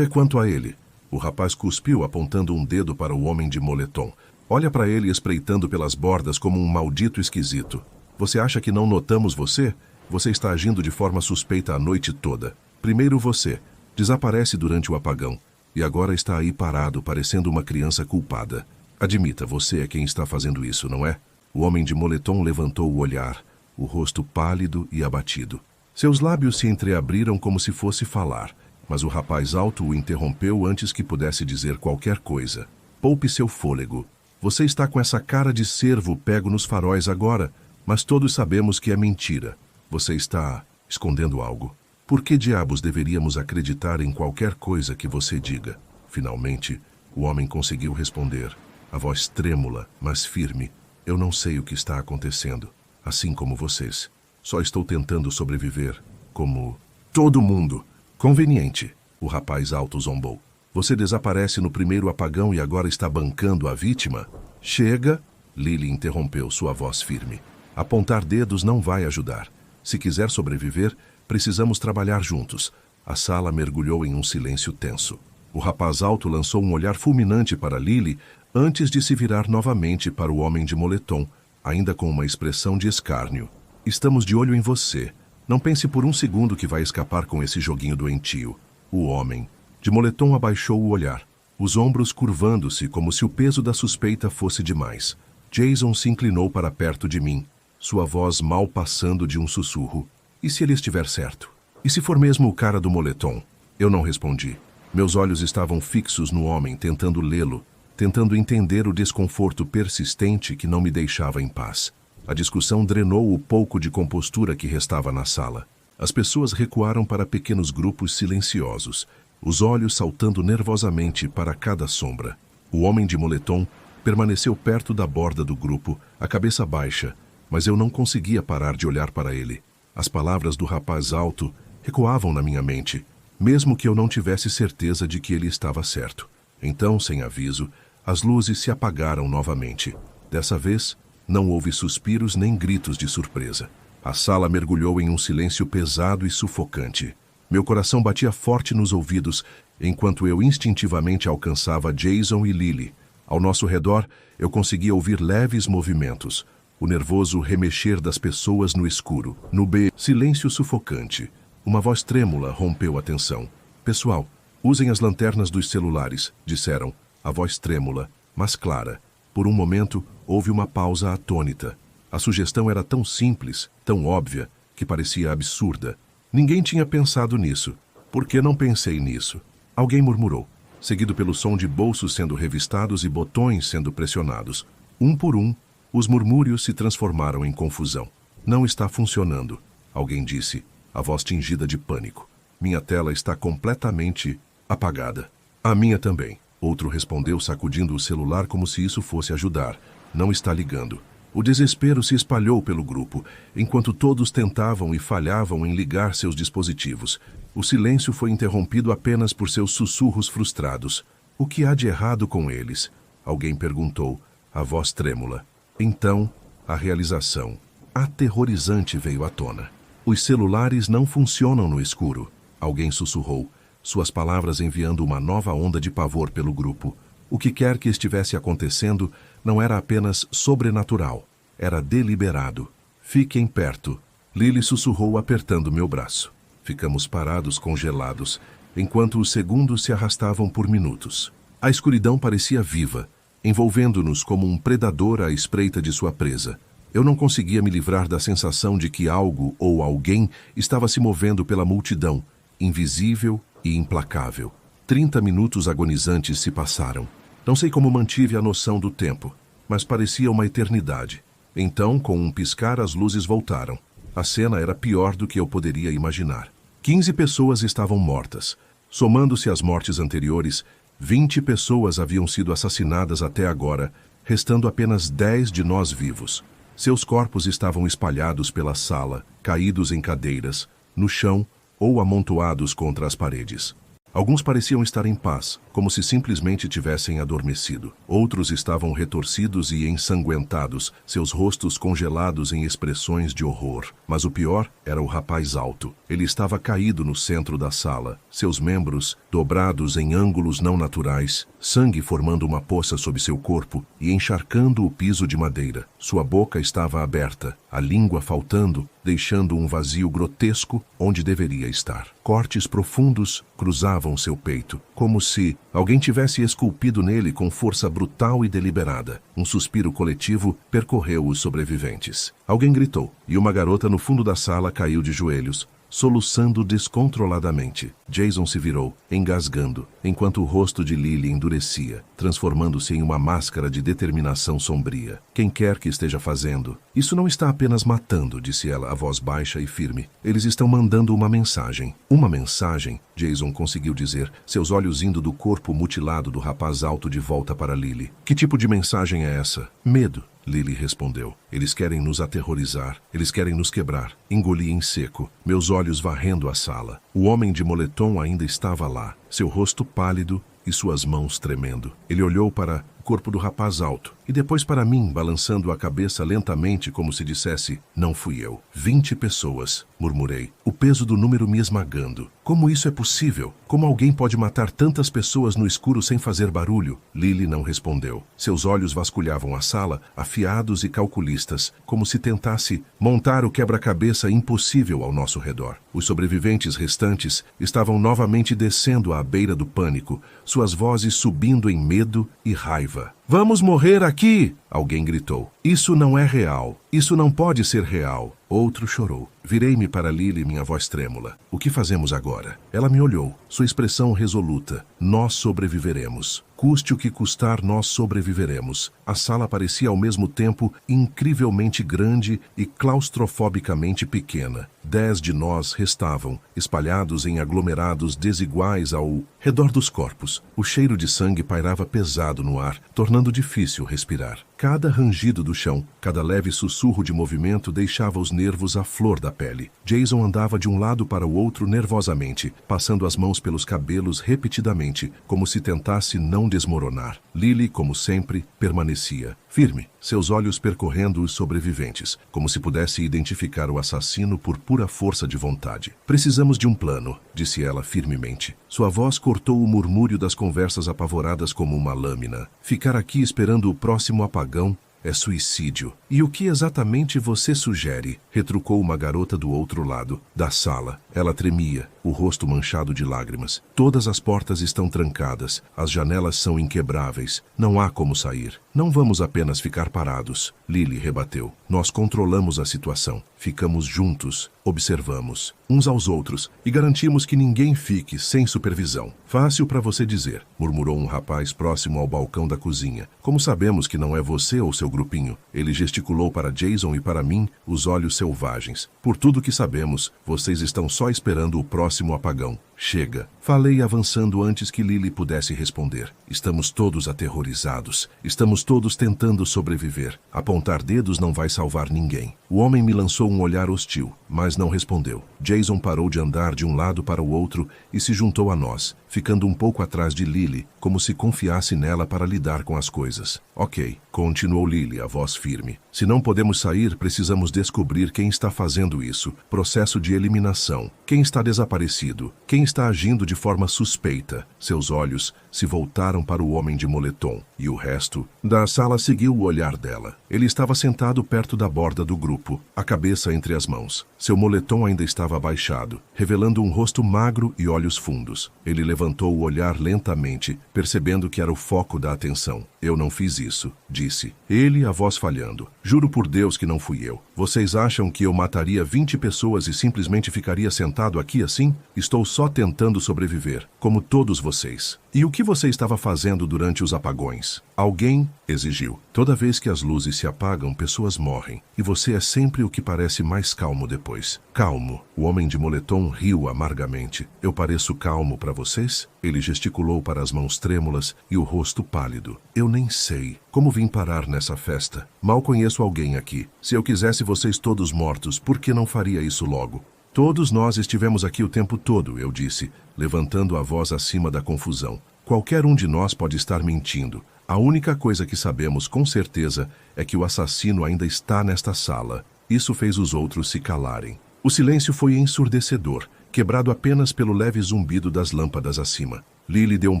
Quanto a ele, o rapaz cuspiu apontando um dedo para o homem de moletom. Olha para ele espreitando pelas bordas como um maldito esquisito. Você acha que não notamos você? Você está agindo de forma suspeita a noite toda. Primeiro você desaparece durante o apagão e agora está aí parado, parecendo uma criança culpada. Admita, você é quem está fazendo isso, não é? O homem de moletom levantou o olhar, o rosto pálido e abatido. Seus lábios se entreabriram como se fosse falar, mas o rapaz alto o interrompeu antes que pudesse dizer qualquer coisa. Poupe seu fôlego. Você está com essa cara de cervo pego nos faróis agora, mas todos sabemos que é mentira. Você está escondendo algo. Por que diabos deveríamos acreditar em qualquer coisa que você diga? Finalmente, o homem conseguiu responder, a voz trêmula, mas firme. Eu não sei o que está acontecendo, assim como vocês. Só estou tentando sobreviver, como todo mundo. Conveniente, o rapaz alto zombou. Você desaparece no primeiro apagão e agora está bancando a vítima? Chega, Lily interrompeu, sua voz firme. Apontar dedos não vai ajudar. Se quiser sobreviver, precisamos trabalhar juntos. A sala mergulhou em um silêncio tenso. O rapaz alto lançou um olhar fulminante para Lily antes de se virar novamente para o homem de moletom, ainda com uma expressão de escárnio. Estamos de olho em você. Não pense por um segundo que vai escapar com esse joguinho doentio. O homem de moletom abaixou o olhar, os ombros curvando-se como se o peso da suspeita fosse demais. Jason se inclinou para perto de mim, sua voz mal passando de um sussurro. E se ele estiver certo? E se for mesmo o cara do moletom? Eu não respondi. Meus olhos estavam fixos no homem, tentando lê-lo, tentando entender o desconforto persistente que não me deixava em paz. A discussão drenou o pouco de compostura que restava na sala. As pessoas recuaram para pequenos grupos silenciosos, os olhos saltando nervosamente para cada sombra. O homem de moletom permaneceu perto da borda do grupo, a cabeça baixa, mas eu não conseguia parar de olhar para ele. As palavras do rapaz alto recuavam na minha mente, mesmo que eu não tivesse certeza de que ele estava certo. Então, sem aviso, as luzes se apagaram novamente. Dessa vez, não houve suspiros nem gritos de surpresa. A sala mergulhou em um silêncio pesado e sufocante. Meu coração batia forte nos ouvidos, enquanto eu instintivamente alcançava Jason e Lily. Ao nosso redor, eu conseguia ouvir leves movimentos, o nervoso remexer das pessoas no escuro. No silêncio sufocante, uma voz trêmula rompeu a tensão. Pessoal, usem as lanternas dos celulares, disseram. A voz trêmula, mas clara. Por um momento, houve uma pausa atônita. A sugestão era tão simples, tão óbvia, que parecia absurda. Ninguém tinha pensado nisso. Por que não pensei nisso? Alguém murmurou, seguido pelo som de bolsos sendo revistados e botões sendo pressionados. Um por um, os murmúrios se transformaram em confusão. Não está funcionando, alguém disse, a voz tingida de pânico. Minha tela está completamente apagada. A minha também, outro respondeu sacudindo o celular como se isso fosse ajudar. Não está ligando. O desespero se espalhou pelo grupo, enquanto todos tentavam e falhavam em ligar seus dispositivos. O silêncio foi interrompido apenas por seus sussurros frustrados. O que há de errado com eles? Alguém perguntou, a voz trêmula. Então, a realização aterrorizante veio à tona. Os celulares não funcionam no escuro, alguém sussurrou, suas palavras enviando uma nova onda de pavor pelo grupo. O que quer que estivesse acontecendo não era apenas sobrenatural, era deliberado. Fiquem perto, Lily sussurrou apertando meu braço. Ficamos parados congelados, enquanto os segundos se arrastavam por minutos. A escuridão parecia viva, envolvendo-nos como um predador à espreita de sua presa. Eu não conseguia me livrar da sensação de que algo ou alguém estava se movendo pela multidão, invisível e implacável. 30 minutos agonizantes se passaram. Não sei como mantive a noção do tempo, mas parecia uma eternidade. Então, com um piscar, as luzes voltaram. A cena era pior do que eu poderia imaginar. 15 pessoas estavam mortas. Somando-se às mortes anteriores, 20 pessoas haviam sido assassinadas até agora, restando apenas 10 de nós vivos. Seus corpos estavam espalhados pela sala, caídos em cadeiras, no chão ou amontoados contra as paredes. Alguns pareciam estar em paz, como se simplesmente tivessem adormecido. Outros estavam retorcidos e ensanguentados, seus rostos congelados em expressões de horror. Mas o pior era o rapaz alto. Ele estava caído no centro da sala, seus membros dobrados em ângulos não naturais, sangue formando uma poça sob seu corpo e encharcando o piso de madeira. Sua boca estava aberta, a língua faltando, deixando um vazio grotesco onde deveria estar. Cortes profundos cruzavam seu peito, como se alguém tivesse esculpido nele com força brutal e deliberada. Um suspiro coletivo percorreu os sobreviventes. Alguém gritou, e uma garota no fundo da sala caiu de joelhos, soluçando descontroladamente. Jason se virou, engasgando, enquanto o rosto de Lily endurecia, transformando-se em uma máscara de determinação sombria. Quem quer que esteja fazendo, isso não está apenas matando, disse ela, a voz baixa e firme. Eles estão mandando uma mensagem. Uma mensagem, Jason conseguiu dizer, seus olhos indo do corpo mutilado do rapaz alto de volta para Lily. Que tipo de mensagem é essa? Medo. Lily respondeu. Eles querem nos aterrorizar. Eles querem nos quebrar. Engoli em seco, meus olhos varrendo a sala. O homem de moletom ainda estava lá, seu rosto pálido e suas mãos tremendo. Ele olhou para o corpo do rapaz alto e depois para mim, balançando a cabeça lentamente como se dissesse, não fui eu. 20 pessoas, murmurei, o peso do número me esmagando. Como isso é possível? Como alguém pode matar tantas pessoas no escuro sem fazer barulho? Lily não respondeu. Seus olhos vasculhavam a sala, afiados e calculistas, como se tentasse montar o quebra-cabeça impossível ao nosso redor. Os sobreviventes restantes estavam novamente descendo à beira do pânico, suas vozes subindo em medo e raiva. Vamos morrer aqui! Alguém gritou. Isso não é real. Isso não pode ser real. Outro chorou. Virei-me para Lily, minha voz trêmula. O que fazemos agora? Ela me olhou, sua expressão resoluta. Nós sobreviveremos. Custe o que custar, nós sobreviveremos. A sala parecia ao mesmo tempo incrivelmente grande e claustrofobicamente pequena. 10 de nós restavam, espalhados em aglomerados desiguais ao redor dos corpos. O cheiro de sangue pairava pesado no ar, tornando difícil respirar. Cada rangido do chão, cada leve sussurro de movimento deixava os nervos à flor da pele. Jason andava de um lado para o outro nervosamente, passando as mãos pelos cabelos repetidamente, como se tentasse não desmoronar. Lily, como sempre, permanecia, firme, seus olhos percorrendo os sobreviventes, como se pudesse identificar o assassino por pura força de vontade. Precisamos de um plano, disse ela firmemente. Sua voz cortou o murmúrio das conversas apavoradas como uma lâmina. Ficar aqui esperando o próximo apagão é suicídio. E o que exatamente você sugere? Retrucou uma garota do outro lado da sala. Ela tremia, o rosto manchado de lágrimas. Todas as portas estão trancadas, as janelas são inquebráveis. Não há como sair. Não vamos apenas ficar parados. Lily rebateu. Nós controlamos a situação. Ficamos juntos, observamos uns aos outros e garantimos que ninguém fique sem supervisão. Fácil para você dizer, murmurou um rapaz próximo ao balcão da cozinha. Como sabemos que não é você ou seu grupinho? Ele gesticulou para Jason e para mim, os olhos selvagens. Por tudo que sabemos, vocês estão só esperando o próximo apagão. Chega. Falei avançando antes que Lily pudesse responder. Estamos todos aterrorizados. Estamos todos tentando sobreviver. Apontar dedos não vai salvar ninguém. O homem me lançou um olhar hostil, mas não respondeu. Jason parou de andar de um lado para o outro e se juntou a nós, ficando um pouco atrás de Lily, como se confiasse nela para lidar com as coisas. Ok, continuou Lily, a voz firme. Se não podemos sair, precisamos descobrir quem está fazendo isso. Processo de eliminação. Quem está desaparecido? Quem está agindo de forma suspeita? Seus olhos se voltaram para o homem de moletom, e o resto da sala seguiu o olhar dela. Ele estava sentado perto da borda do grupo, a cabeça entre as mãos. Seu moletom ainda estava abaixado, revelando um rosto magro e olhos fundos. Ele levantou o olhar lentamente, percebendo que era o foco da atenção. Eu não fiz isso, disse. Ele, a voz falhando. Juro por Deus que não fui eu. Vocês acham que eu mataria 20 pessoas e simplesmente ficaria sentado aqui assim? Estou só tentando sobreviver, como todos vocês. E o que você estava fazendo durante os apagões? Alguém exigiu. Toda vez que as luzes se apagam, pessoas morrem. E você é sempre o que parece mais calmo depois. Calmo. O homem de moletom riu amargamente. Eu pareço calmo para vocês? Ele gesticulou para as mãos trêmulas e o rosto pálido. Eu nem sei. Como vim parar nessa festa? Mal conheço alguém aqui. Se eu quisesse vocês todos mortos, por que não faria isso logo? Todos nós estivemos aqui o tempo todo, eu disse, levantando a voz acima da confusão. Qualquer um de nós pode estar mentindo. A única coisa que sabemos com certeza é que o assassino ainda está nesta sala. Isso fez os outros se calarem. O silêncio foi ensurdecedor, quebrado apenas pelo leve zumbido das lâmpadas acima. Lily deu um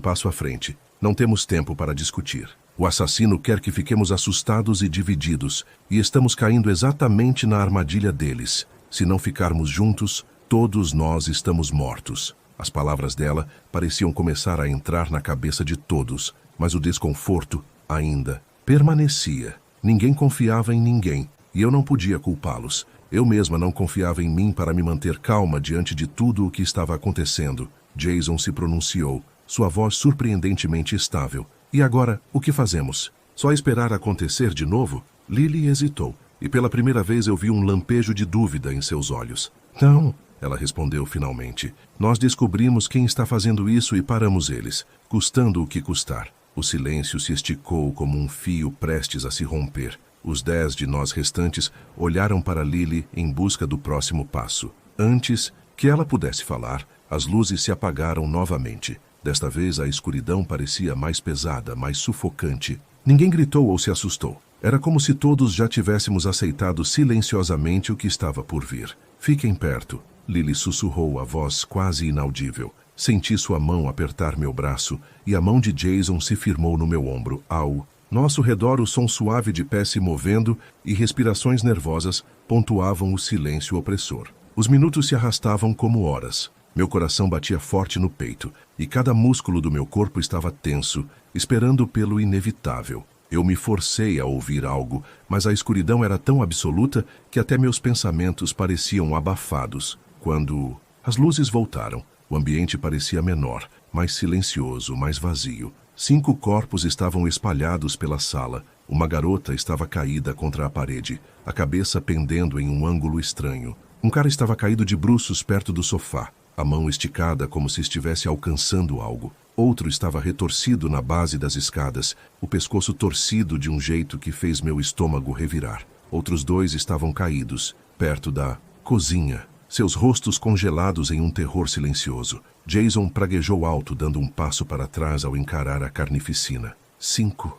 passo à frente. Não temos tempo para discutir. O assassino quer que fiquemos assustados e divididos, e estamos caindo exatamente na armadilha deles. Se não ficarmos juntos, todos nós estamos mortos. As palavras dela pareciam começar a entrar na cabeça de todos, mas o desconforto ainda permanecia. Ninguém confiava em ninguém, e eu não podia culpá-los. Eu mesma não confiava em mim para me manter calma diante de tudo o que estava acontecendo. Jason se pronunciou, sua voz surpreendentemente estável. E agora, o que fazemos? Só esperar acontecer de novo? Lily hesitou, e pela primeira vez eu vi um lampejo de dúvida em seus olhos. Não, ela respondeu finalmente. Nós descobrimos quem está fazendo isso e paramos eles, custando o que custar. O silêncio se esticou como um fio prestes a se romper. Os 10 de nós restantes olharam para Lily em busca do próximo passo. Antes que ela pudesse falar, as luzes se apagaram novamente. Desta vez a escuridão parecia mais pesada, mais sufocante. Ninguém gritou ou se assustou. Era como se todos já tivéssemos aceitado silenciosamente o que estava por vir. Fiquem perto, Lily sussurrou a voz quase inaudível. Senti sua mão apertar meu braço e a mão de Jason se firmou no meu ombro. Ao nosso redor, o som suave de pés se movendo e respirações nervosas pontuavam o silêncio opressor. Os minutos se arrastavam como horas. Meu coração batia forte no peito e cada músculo do meu corpo estava tenso, esperando pelo inevitável. Eu me forcei a ouvir algo, mas a escuridão era tão absoluta que até meus pensamentos pareciam abafados. Quando as luzes voltaram, o ambiente parecia menor, mais silencioso, mais vazio. 5 corpos estavam espalhados pela sala. Uma garota estava caída contra a parede, a cabeça pendendo em um ângulo estranho. Um cara estava caído de bruços perto do sofá, a mão esticada como se estivesse alcançando algo. Outro estava retorcido na base das escadas, o pescoço torcido de um jeito que fez meu estômago revirar. Outros 2 estavam caídos, perto da cozinha, seus rostos congelados em um terror silencioso. Jason praguejou alto, dando um passo para trás ao encarar a carnificina. 5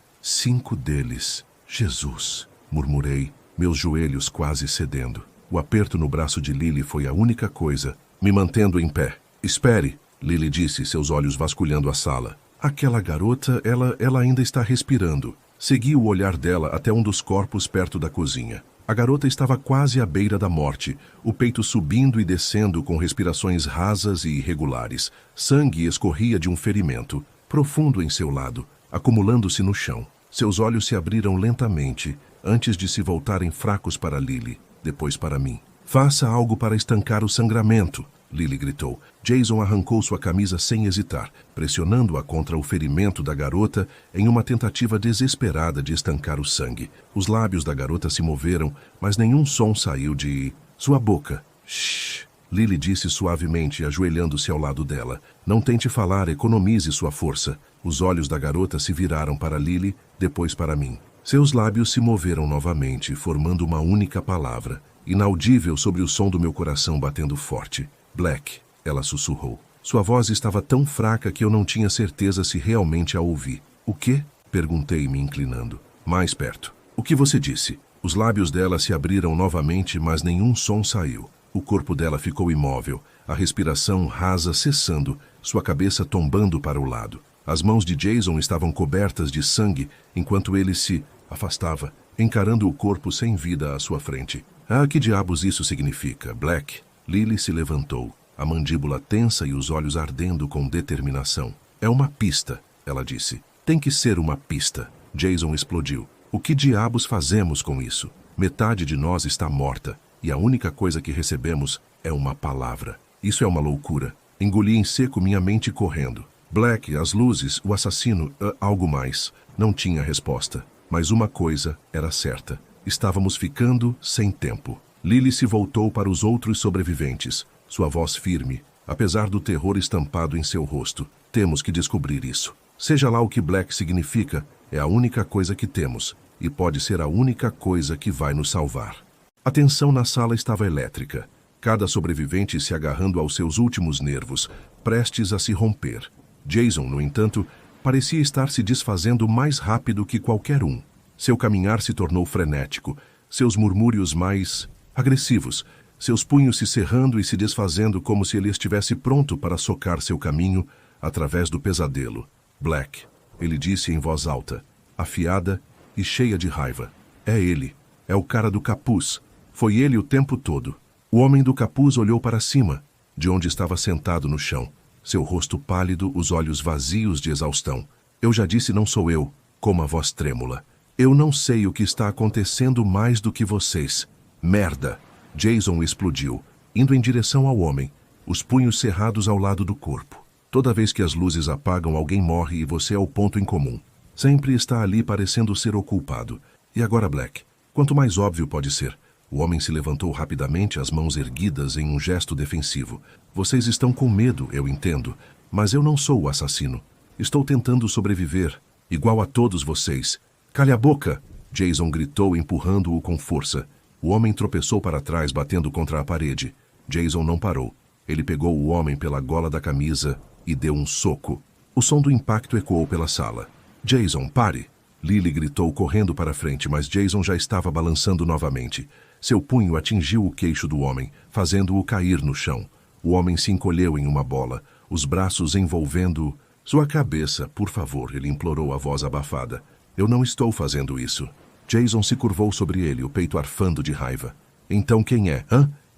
deles. Jesus, murmurei, meus joelhos quase cedendo. O aperto no braço de Lily foi a única coisa, me mantendo em pé. Espere, Lily disse, seus olhos vasculhando a sala. Aquela garota, ela ainda está respirando. Segui o olhar dela até um dos corpos perto da cozinha. A garota estava quase à beira da morte, o peito subindo e descendo com respirações rasas e irregulares. Sangue escorria de um ferimento, profundo em seu lado, acumulando-se no chão. Seus olhos se abriram lentamente, antes de se voltarem fracos para Lily, depois para mim. Faça algo para estancar o sangramento, Lily gritou. Jason arrancou sua camisa sem hesitar, pressionando-a contra o ferimento da garota em uma tentativa desesperada de estancar o sangue. Os lábios da garota se moveram, mas nenhum som saiu de sua boca. Shhh, Lily disse suavemente, ajoelhando-se ao lado dela. Não tente falar, economize sua força. Os olhos da garota se viraram para Lily, depois para mim. Seus lábios se moveram novamente, formando uma única palavra, inaudível sobre o som do meu coração batendo forte. Black, ela sussurrou. Sua voz estava tão fraca que eu não tinha certeza se realmente a ouvi. O quê? Perguntei, me inclinando. Mais perto. O que você disse? Os lábios dela se abriram novamente, mas nenhum som saiu. O corpo dela ficou imóvel, a respiração rasa cessando, sua cabeça tombando para o lado. As mãos de Jason estavam cobertas de sangue, enquanto ele se afastava, encarando o corpo sem vida à sua frente. Ah, que diabos isso significa, Black? Lily se levantou, a mandíbula tensa e os olhos ardendo com determinação. É uma pista, ela disse. Tem que ser uma pista. Jason explodiu. O que diabos fazemos com isso? Metade de nós está morta, e a única coisa que recebemos é uma palavra. Isso é uma loucura. Engoli em seco, minha mente correndo. Black, as luzes, o assassino, algo mais. Não tinha resposta. Mas uma coisa era certa. Estávamos ficando sem tempo. Lily se voltou para os outros sobreviventes, sua voz firme, apesar do terror estampado em seu rosto. Temos que descobrir isso. Seja lá o que Black significa, é a única coisa que temos, e pode ser a única coisa que vai nos salvar. A tensão na sala estava elétrica. cada sobrevivente se agarrando aos seus últimos nervos, prestes a se romper. Jason, no entanto, parecia estar se desfazendo mais rápido que qualquer um. Seu caminhar se tornou frenético, seus murmúrios mais agressivos, seus punhos se cerrando e se desfazendo como se ele estivesse pronto para socar seu caminho através do pesadelo. Black, ele disse em voz alta, afiada e cheia de raiva. É ele. É o cara do capuz. Foi ele o tempo todo. O homem do capuz olhou para cima, de onde estava sentado no chão. Seu rosto pálido, os olhos vazios de exaustão. Eu já disse, não sou eu, com uma voz trêmula. Eu não sei o que está acontecendo mais do que vocês. Merda! Jason explodiu, indo em direção ao homem, os punhos cerrados ao lado do corpo. Toda vez que as luzes apagam, alguém morre e você é o ponto em comum. Sempre está ali parecendo ser o culpado. E agora, Black? Quanto mais óbvio pode ser. O homem se levantou rapidamente, as mãos erguidas em um gesto defensivo. Vocês estão com medo, eu entendo, mas eu não sou o assassino. Estou tentando sobreviver, igual a todos vocês. Cale a boca! Jason gritou, empurrando-o com força. O homem tropeçou para trás, batendo contra a parede. Jason não parou. Ele pegou o homem pela gola da camisa e deu um soco. O som do impacto ecoou pela sala. Jason, pare! Lily gritou, correndo para frente, mas Jason já estava balançando novamente. Seu punho atingiu o queixo do homem, fazendo-o cair no chão. O homem se encolheu em uma bola, os braços envolvendo sua cabeça. Por favor, ele implorou, a voz abafada. Eu não estou fazendo isso. Jason se curvou sobre ele, o peito arfando de raiva. Então quem é?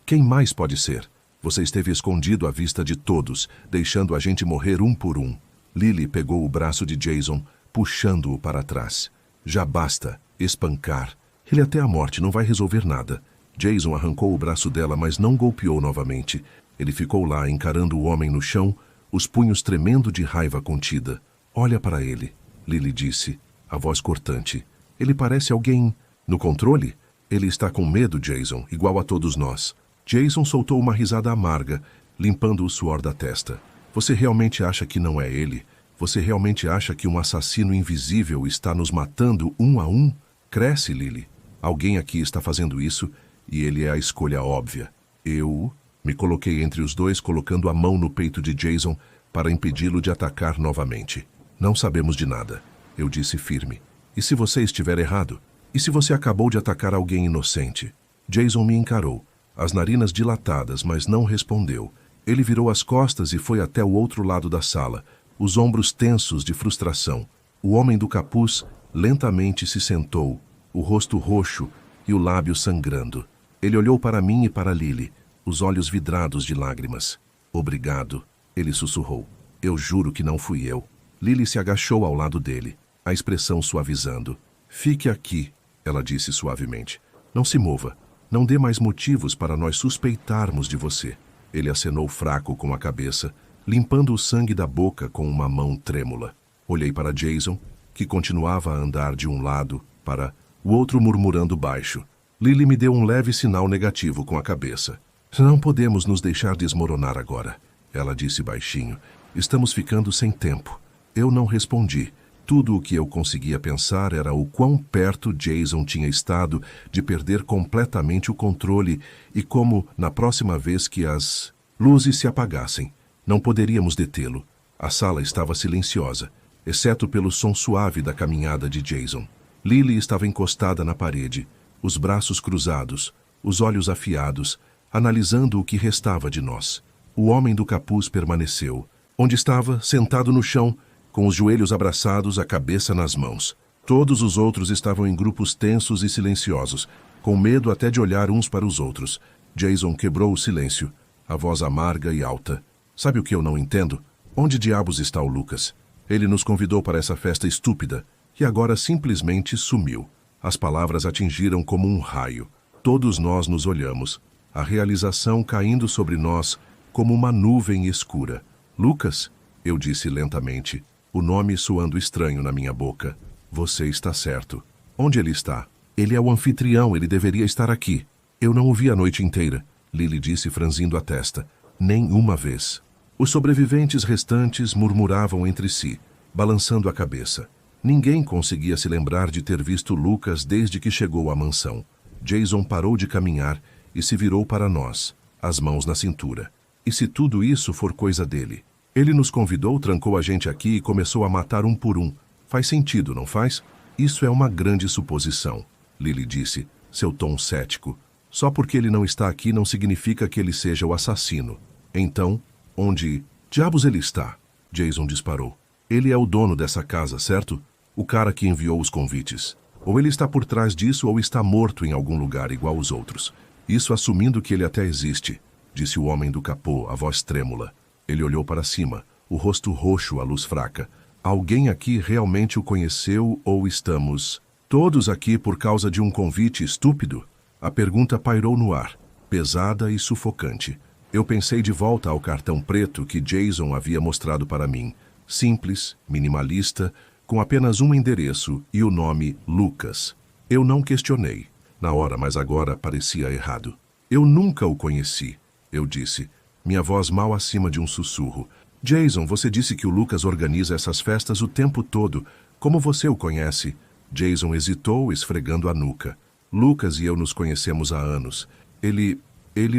Quem mais pode ser? Você esteve escondido à vista de todos, deixando a gente morrer um por um. Lily pegou o braço de Jason, puxando-o para trás. Já basta. Espancar. Ele até a morte não vai resolver nada. Jason arrancou o braço dela, mas não golpeou novamente. Ele ficou lá, encarando o homem no chão, os punhos tremendo de raiva contida. Olha para ele, Lily disse, a voz cortante. Ele parece alguém no controle? Ele está com medo, Jason, igual a todos nós. Jason soltou uma risada amarga, limpando o suor da testa. Você realmente acha que não é ele? Você realmente acha que um assassino invisível está nos matando um a um? Cresce, Lily. Alguém aqui está fazendo isso e ele é a escolha óbvia. Eu me coloquei entre os dois, colocando a mão no peito de Jason para impedi-lo de atacar novamente. Não sabemos de nada, eu disse firme. E se você estiver errado? E se você acabou de atacar alguém inocente? Jason me encarou, as narinas dilatadas, mas não respondeu. Ele virou as costas e foi até o outro lado da sala, os ombros tensos de frustração. O homem do capuz lentamente se sentou, o rosto roxo e o lábio sangrando. Ele olhou para mim e para Lily, os olhos vidrados de lágrimas. Obrigado, ele sussurrou. Eu juro que não fui eu. Lily se agachou ao lado dele, a expressão suavizando. Fique aqui, ela disse suavemente. Não se mova. Não dê mais motivos para nós suspeitarmos de você. Ele acenou fraco com a cabeça, limpando o sangue da boca com uma mão trêmula. Olhei para Jason, que continuava a andar de um lado para o outro, murmurando baixo. Lily me deu um leve sinal negativo com a cabeça. Não podemos nos deixar desmoronar agora, ela disse baixinho. Estamos ficando sem tempo. Eu não respondi. Tudo o que eu conseguia pensar era o quão perto Jason tinha estado de perder completamente o controle e como, na próxima vez que as luzes se apagassem, não poderíamos detê-lo. A sala estava silenciosa, exceto pelo som suave da caminhada de Jason. Lily estava encostada na parede, os braços cruzados, os olhos afiados, analisando o que restava de nós. O homem do capuz permaneceu, onde estava, sentado no chão, com os joelhos abraçados, a cabeça nas mãos. Todos os outros estavam em grupos tensos e silenciosos, com medo até de olhar uns para os outros. Jason quebrou o silêncio, a voz amarga e alta. Sabe o que eu não entendo? Onde diabos está o Lucas? Ele nos convidou para essa festa estúpida e agora simplesmente sumiu. As palavras atingiram como um raio. Todos nós nos olhamos, a realização caindo sobre nós como uma nuvem escura. Lucas? Eu disse lentamente, o nome soando estranho na minha boca. Você está certo. Onde ele está? Ele é o anfitrião, ele deveria estar aqui. Eu não o vi a noite inteira, Lily disse franzindo a testa. Nem uma vez. Os sobreviventes restantes murmuravam entre si, balançando a cabeça. Ninguém conseguia se lembrar de ter visto Lucas desde que chegou à mansão. Jason parou de caminhar e se virou para nós, as mãos na cintura. E se tudo isso for coisa dele? Ele nos convidou, trancou a gente aqui e começou a matar um por um. Faz sentido, não faz? Isso é uma grande suposição, Lily disse, seu tom cético. Só porque ele não está aqui não significa que ele seja o assassino. Então, onde diabos ele está? Jason disparou. Ele é o dono dessa casa, certo? O cara que enviou os convites. Ou ele está por trás disso ou está morto em algum lugar igual os outros. Isso assumindo que ele até existe, disse o homem do capô, a voz trêmula. Ele olhou para cima, o rosto roxo à luz fraca. Alguém aqui realmente o conheceu ou estamos todos aqui por causa de um convite estúpido? A pergunta pairou no ar, pesada e sufocante. Eu pensei de volta ao cartão preto que Jason havia mostrado para mim. Simples, minimalista, com apenas um endereço e o nome Lucas. Eu não questionei, na hora, mas agora parecia errado. Eu nunca o conheci, eu disse, minha voz mal acima de um sussurro. Jason, você disse que o Lucas organiza essas festas o tempo todo. Como você o conhece? Jason hesitou, esfregando a nuca. Lucas e eu nos conhecemos há anos. Ele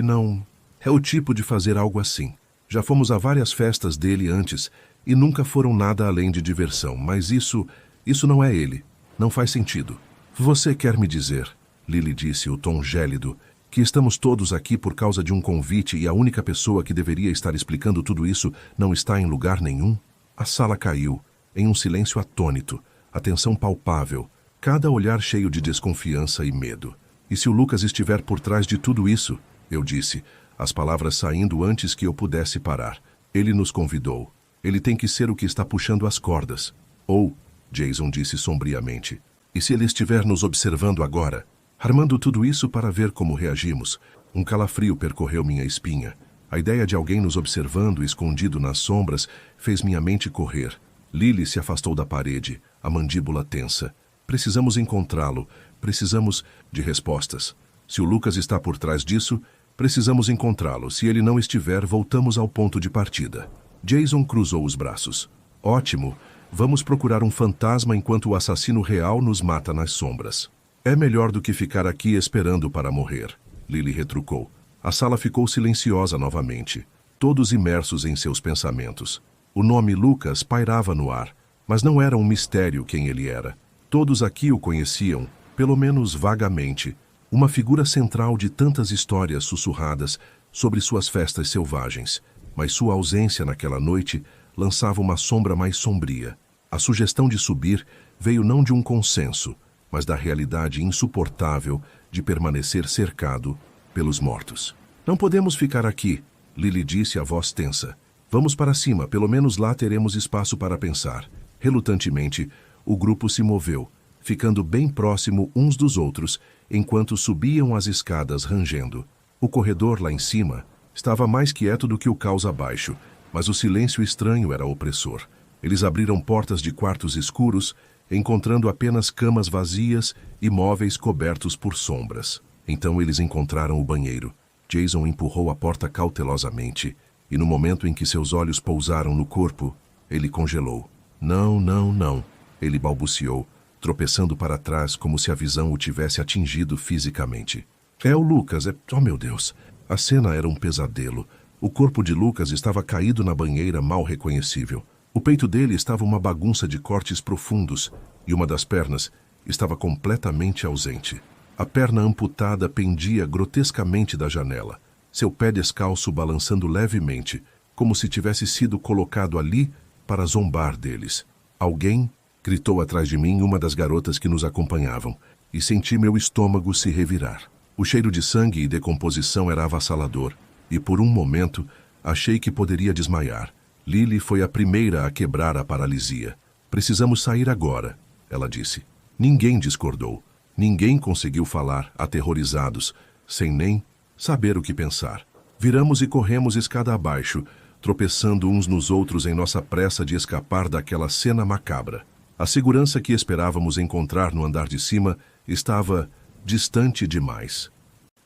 não é o tipo de fazer algo assim. Já fomos a várias festas dele antes e nunca foram nada além de diversão, mas isso não é ele. Não faz sentido. Você quer me dizer, Lily disse, o tom gélido, que estamos todos aqui por causa de um convite e a única pessoa que deveria estar explicando tudo isso não está em lugar nenhum? A sala caiu, em um silêncio atônito, a tensão palpável, cada olhar cheio de desconfiança e medo. E se o Lucas estiver por trás de tudo isso? Eu disse, as palavras saindo antes que eu pudesse parar. Ele nos convidou. Ele tem que ser o que está puxando as cordas. Ou, Jason disse sombriamente, e se ele estiver nos observando agora? Armando tudo isso para ver como reagimos. Um calafrio percorreu minha espinha. A ideia de alguém nos observando, escondido nas sombras, fez minha mente correr. Lily se afastou da parede, a mandíbula tensa. Precisamos encontrá-lo. Precisamos de respostas. Se o Lucas está por trás disso, precisamos encontrá-lo. Se ele não estiver, voltamos ao ponto de partida. Jason cruzou os braços. Ótimo. Vamos procurar um fantasma enquanto o assassino real nos mata nas sombras. É melhor do que ficar aqui esperando para morrer, Lily retrucou. A sala ficou silenciosa novamente, todos imersos em seus pensamentos. O nome Lucas pairava no ar, mas não era um mistério quem ele era. Todos aqui o conheciam, pelo menos vagamente, uma figura central de tantas histórias sussurradas sobre suas festas selvagens. Mas sua ausência naquela noite lançava uma sombra mais sombria. A sugestão de subir veio não de um consenso, mas da realidade insuportável de permanecer cercado pelos mortos. Não podemos ficar aqui, Lily disse, a voz tensa. Vamos para cima, pelo menos lá teremos espaço para pensar. Relutantemente, o grupo se moveu, ficando bem próximo uns dos outros, enquanto subiam as escadas rangendo. O corredor lá em cima estava mais quieto do que o caos abaixo, mas o silêncio estranho era opressor. Eles abriram portas de quartos escuros, encontrando apenas camas vazias e móveis cobertos por sombras. Então eles encontraram o banheiro. Jason empurrou a porta cautelosamente, e no momento em que seus olhos pousaram no corpo, ele congelou. Não, não, não, ele balbuciou, tropeçando para trás como se a visão o tivesse atingido fisicamente. É o Lucas, Oh meu Deus! A cena era um pesadelo. O corpo de Lucas estava caído na banheira mal reconhecível. O peito dele estava uma bagunça de cortes profundos e uma das pernas estava completamente ausente. A perna amputada pendia grotescamente da janela, seu pé descalço balançando levemente, como se tivesse sido colocado ali para zombar deles. Alguém gritou atrás de mim uma das garotas que nos acompanhavam, e senti meu estômago se revirar. O cheiro de sangue e decomposição era avassalador, e por um momento achei que poderia desmaiar. Lily foi a primeira a quebrar a paralisia. Precisamos sair agora, ela disse. Ninguém discordou. Ninguém conseguiu falar, aterrorizados, sem nem saber o que pensar. Viramos e corremos escada abaixo, tropeçando uns nos outros em nossa pressa de escapar daquela cena macabra. A segurança que esperávamos encontrar no andar de cima estava distante demais.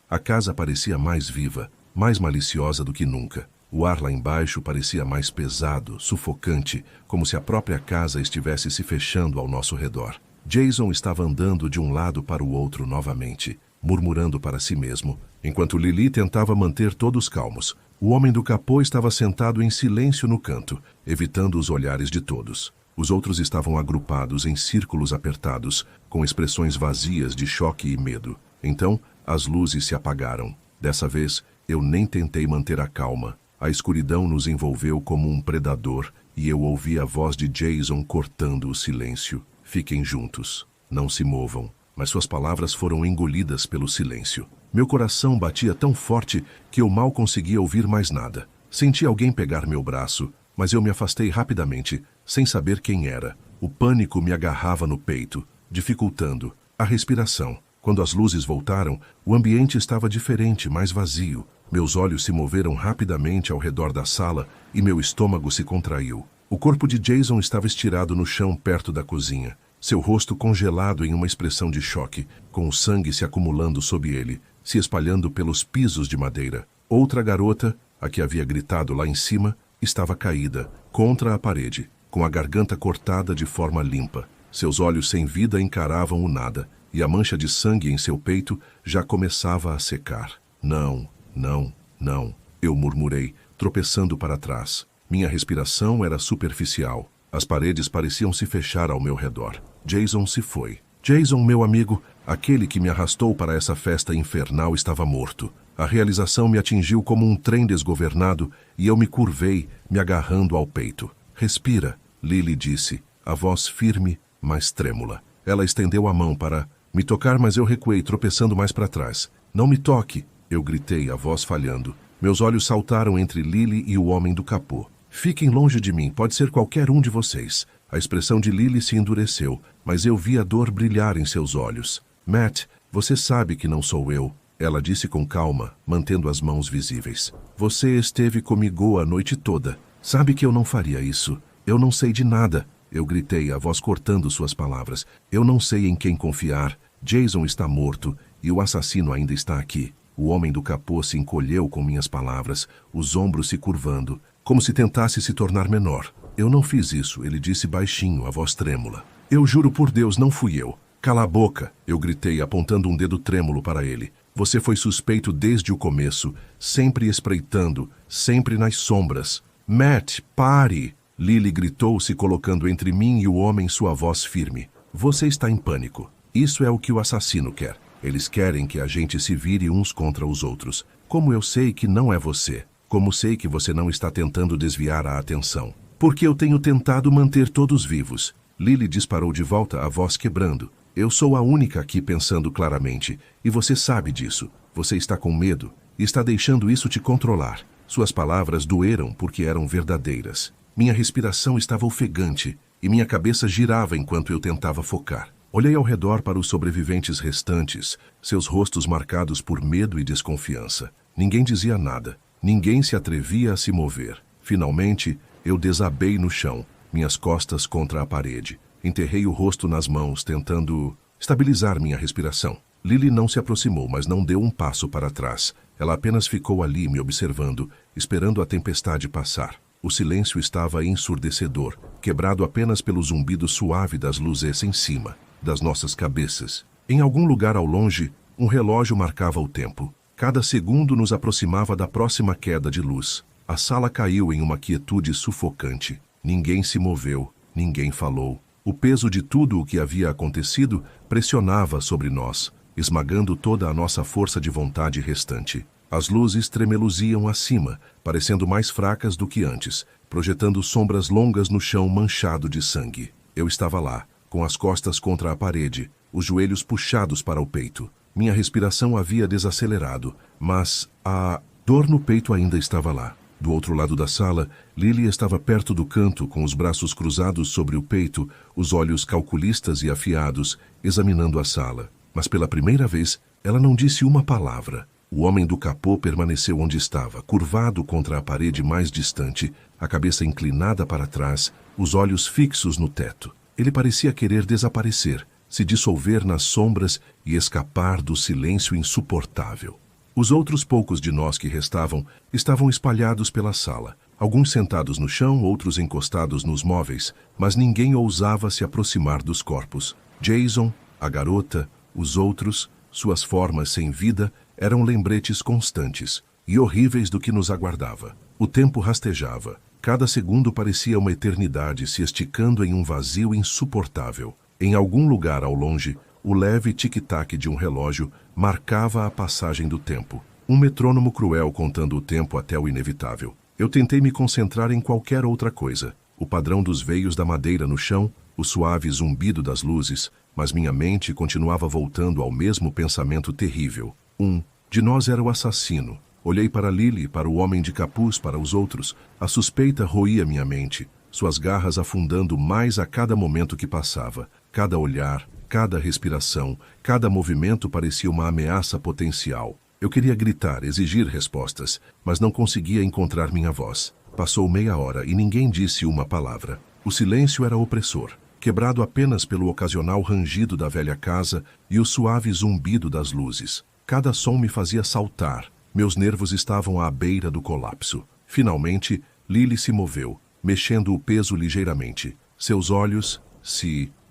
A casa parecia mais viva, mais maliciosa do que nunca. O ar lá embaixo parecia mais pesado, sufocante, como se a própria casa estivesse se fechando ao nosso redor. Jason estava andando de um lado para o outro novamente, murmurando para si mesmo, Enquanto Lily tentava manter todos calmos, o homem do capô estava sentado em silêncio no canto, evitando os olhares de todos. Os outros estavam agrupados em círculos apertados, com expressões vazias de choque e medo. Então, as luzes se apagaram. Dessa vez, eu nem tentei manter a calma. A escuridão nos envolveu como um predador e eu ouvi a voz de Jason cortando o silêncio. Fiquem juntos. Não se movam. Mas suas palavras foram engolidas pelo silêncio. Meu coração batia tão forte que eu mal conseguia ouvir mais nada. Senti alguém pegar meu braço, mas eu me afastei rapidamente, sem saber quem era. O pânico me agarrava no peito, dificultando a respiração. Quando as luzes voltaram, o ambiente estava diferente, mais vazio. Meus olhos se moveram rapidamente ao redor da sala e meu estômago se contraiu. O corpo de Jason estava estirado no chão perto da cozinha, seu rosto congelado em uma expressão de choque, com o sangue se acumulando sob ele, se espalhando pelos pisos de madeira. Outra garota, a que havia gritado lá em cima, estava caída, contra a parede, com a garganta cortada de forma limpa. Seus olhos sem vida encaravam o nada, e a mancha de sangue em seu peito já começava a secar. Não, não, não, eu murmurei, tropeçando para trás. Minha respiração era superficial. As paredes pareciam se fechar ao meu redor. Jason se foi. Jason, meu amigo, aquele que me arrastou para essa festa infernal, estava morto. A realização me atingiu como um trem desgovernado e eu me curvei, me agarrando ao peito. Respira, Lily disse, a voz firme, mas trêmula. Ela estendeu a mão para me tocar, mas eu recuei, tropeçando mais para trás. Não me toque, eu gritei, a voz falhando. Meus olhos saltaram entre Lily e o homem do capô. Fiquem longe de mim, pode ser qualquer um de vocês. A expressão de Lily se endureceu, mas eu vi a dor brilhar em seus olhos. Matt, você sabe que não sou eu, ela disse com calma, mantendo as mãos visíveis. Você esteve comigo a noite toda. Sabe que eu não faria isso. Eu não sei de nada. Eu gritei, a voz cortando suas palavras. Eu não sei em quem confiar. Jason está morto e o assassino ainda está aqui. O homem do capô se encolheu com minhas palavras, os ombros se curvando, como se tentasse se tornar menor. Eu não fiz isso, ele disse baixinho, a voz trêmula. Eu juro por Deus, não fui eu. Cala a boca, eu gritei, apontando um dedo trêmulo para ele. Você foi suspeito desde o começo, sempre espreitando, sempre nas sombras. Matt, pare! Lily gritou, se colocando entre mim e o homem, sua voz firme. Você está em pânico. Isso é o que o assassino quer. Eles querem que a gente se vire uns contra os outros. Como eu sei que não é você? Como sei que você não está tentando desviar a atenção? Porque eu tenho tentado manter todos vivos. Lily disparou de volta, a voz quebrando. Eu sou a única aqui pensando claramente, e você sabe disso. Você está com medo e está deixando isso te controlar. Suas palavras doeram porque eram verdadeiras. Minha respiração estava ofegante e minha cabeça girava enquanto eu tentava focar. Olhei ao redor para os sobreviventes restantes, seus rostos marcados por medo e desconfiança. Ninguém dizia nada. Ninguém se atrevia a se mover. Finalmente, eu desabei no chão, minhas costas contra a parede. Enterrei o rosto nas mãos, tentando estabilizar minha respiração. Lily não se aproximou, mas não deu um passo para trás. Ela apenas ficou ali me observando, esperando a tempestade passar. O silêncio estava ensurdecedor, quebrado apenas pelo zumbido suave das luzes em cima, das nossas cabeças. Em algum lugar ao longe, um relógio marcava o tempo. Cada segundo nos aproximava da próxima queda de luz. A sala caiu em uma quietude sufocante. Ninguém se moveu, ninguém falou. O peso de tudo o que havia acontecido pressionava sobre nós, esmagando toda a nossa força de vontade restante. As luzes tremeluziam acima, parecendo mais fracas do que antes, projetando sombras longas no chão manchado de sangue. Eu estava lá, com as costas contra a parede, os joelhos puxados para o peito. Minha respiração havia desacelerado, mas a dor no peito ainda estava lá. Do outro lado da sala, Lily estava perto do canto, com os braços cruzados sobre o peito, os olhos calculistas e afiados, examinando a sala. Mas pela primeira vez, ela não disse uma palavra. O homem do capô permaneceu onde estava, curvado contra a parede mais distante, a cabeça inclinada para trás, os olhos fixos no teto. Ele parecia querer desaparecer, se dissolver nas sombras e escapar do silêncio insuportável. Os outros poucos de nós que restavam estavam espalhados pela sala, alguns sentados no chão, outros encostados nos móveis, mas ninguém ousava se aproximar dos corpos. Jason, a garota, os outros, suas formas sem vida, Eram lembretes constantes e horríveis do que nos aguardava. O tempo rastejava. Cada segundo parecia uma eternidade se esticando em um vazio insuportável. Em algum lugar ao longe, o leve tic-tac de um relógio marcava a passagem do tempo. Um metrônomo cruel contando o tempo até o inevitável. Eu tentei me concentrar em qualquer outra coisa. O padrão dos veios da madeira no chão, o suave zumbido das luzes, mas minha mente continuava voltando ao mesmo pensamento terrível. Um de nós era o assassino. Olhei para Lily, para o homem de capuz, para os outros. A suspeita roía minha mente, suas garras afundando mais a cada momento que passava. Cada olhar, cada respiração, cada movimento parecia uma ameaça potencial. Eu queria gritar, exigir respostas, mas não conseguia encontrar minha voz. Passou meia hora e ninguém disse uma palavra. O silêncio era opressor, quebrado apenas pelo ocasional rangido da velha casa e o suave zumbido das luzes. Cada som me fazia saltar. Meus nervos estavam à beira do colapso. Finalmente, Lily se moveu, mexendo o peso ligeiramente. Seus olhos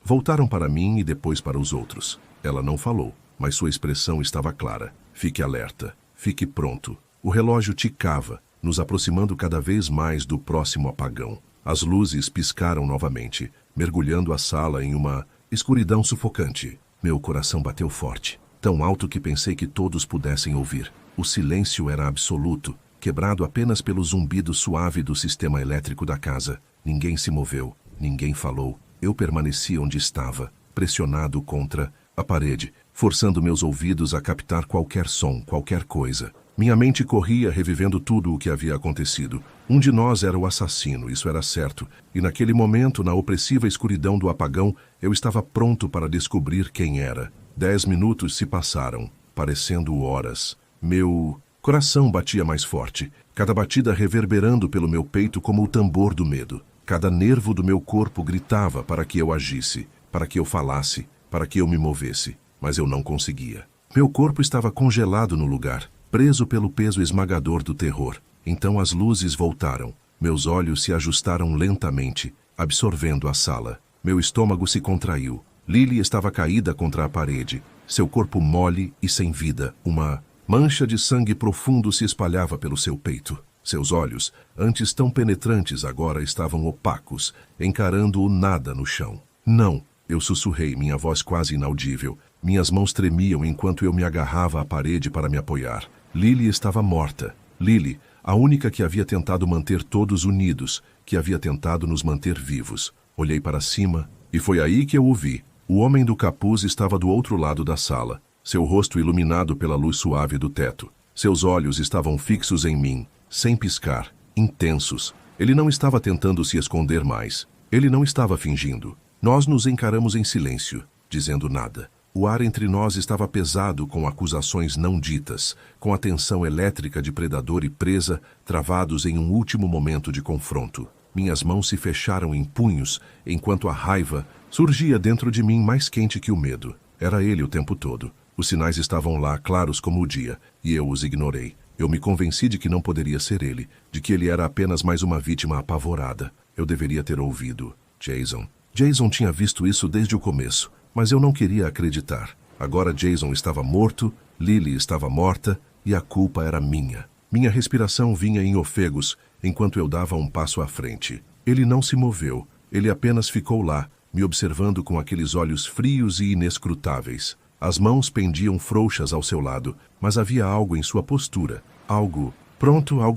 voltaram para mim e depois para os outros. Ela não falou, mas sua expressão estava clara. Fique alerta. Fique pronto. O relógio ticava, nos aproximando cada vez mais do próximo apagão. As luzes piscaram novamente, mergulhando a sala em uma escuridão sufocante. Meu coração bateu forte, tão alto que pensei que todos pudessem ouvir. O silêncio era absoluto, quebrado apenas pelo zumbido suave do sistema elétrico da casa. Ninguém se moveu, ninguém falou. Eu permaneci onde estava, pressionado contra a parede, forçando meus ouvidos a captar qualquer som, qualquer coisa. Minha mente corria revivendo tudo o que havia acontecido. Um de nós era o assassino, isso era certo. E naquele momento, na opressiva escuridão do apagão, eu estava pronto para descobrir quem era. 10 minutos se passaram, parecendo horas. Meu coração batia mais forte, cada batida reverberando pelo meu peito como o tambor do medo. Cada nervo do meu corpo gritava para que eu agisse, para que eu falasse, para que eu me movesse. Mas eu não conseguia. Meu corpo estava congelado no lugar, preso pelo peso esmagador do terror. Então as luzes voltaram. Meus olhos se ajustaram lentamente, absorvendo a sala. Meu estômago se contraiu. Lily estava caída contra a parede, seu corpo mole e sem vida. Uma mancha de sangue profundo se espalhava pelo seu peito. Seus olhos, antes tão penetrantes, agora estavam opacos, encarando o nada no chão. Não, eu sussurrei, minha voz quase inaudível. Minhas mãos tremiam enquanto eu me agarrava à parede para me apoiar. Lily estava morta. Lily, a única que havia tentado manter todos unidos, que havia tentado nos manter vivos. Olhei para cima e foi aí que eu o vi. O homem do capuz estava do outro lado da sala, seu rosto iluminado pela luz suave do teto. Seus olhos estavam fixos em mim, sem piscar, intensos. Ele não estava tentando se esconder mais. Ele não estava fingindo. Nós nos encaramos em silêncio, dizendo nada. O ar entre nós estava pesado com acusações não ditas, com a tensão elétrica de predador e presa travados em um último momento de confronto. Minhas mãos se fecharam em punhos, enquanto a raiva surgia dentro de mim mais quente que o medo. Era ele o tempo todo. Os sinais estavam lá, claros como o dia, e eu os ignorei. Eu me convenci de que não poderia ser ele, de que ele era apenas mais uma vítima apavorada. Eu deveria ter ouvido. Jason. Jason tinha visto isso desde o começo, mas eu não queria acreditar. Agora Jason estava morto, Lily estava morta, e a culpa era minha. Minha respiração vinha em ofegos, enquanto eu dava um passo à frente. Ele não se moveu, ele apenas ficou lá, me observando com aqueles olhos frios e inescrutáveis. As mãos pendiam frouxas ao seu lado, mas havia algo em sua postura. Algo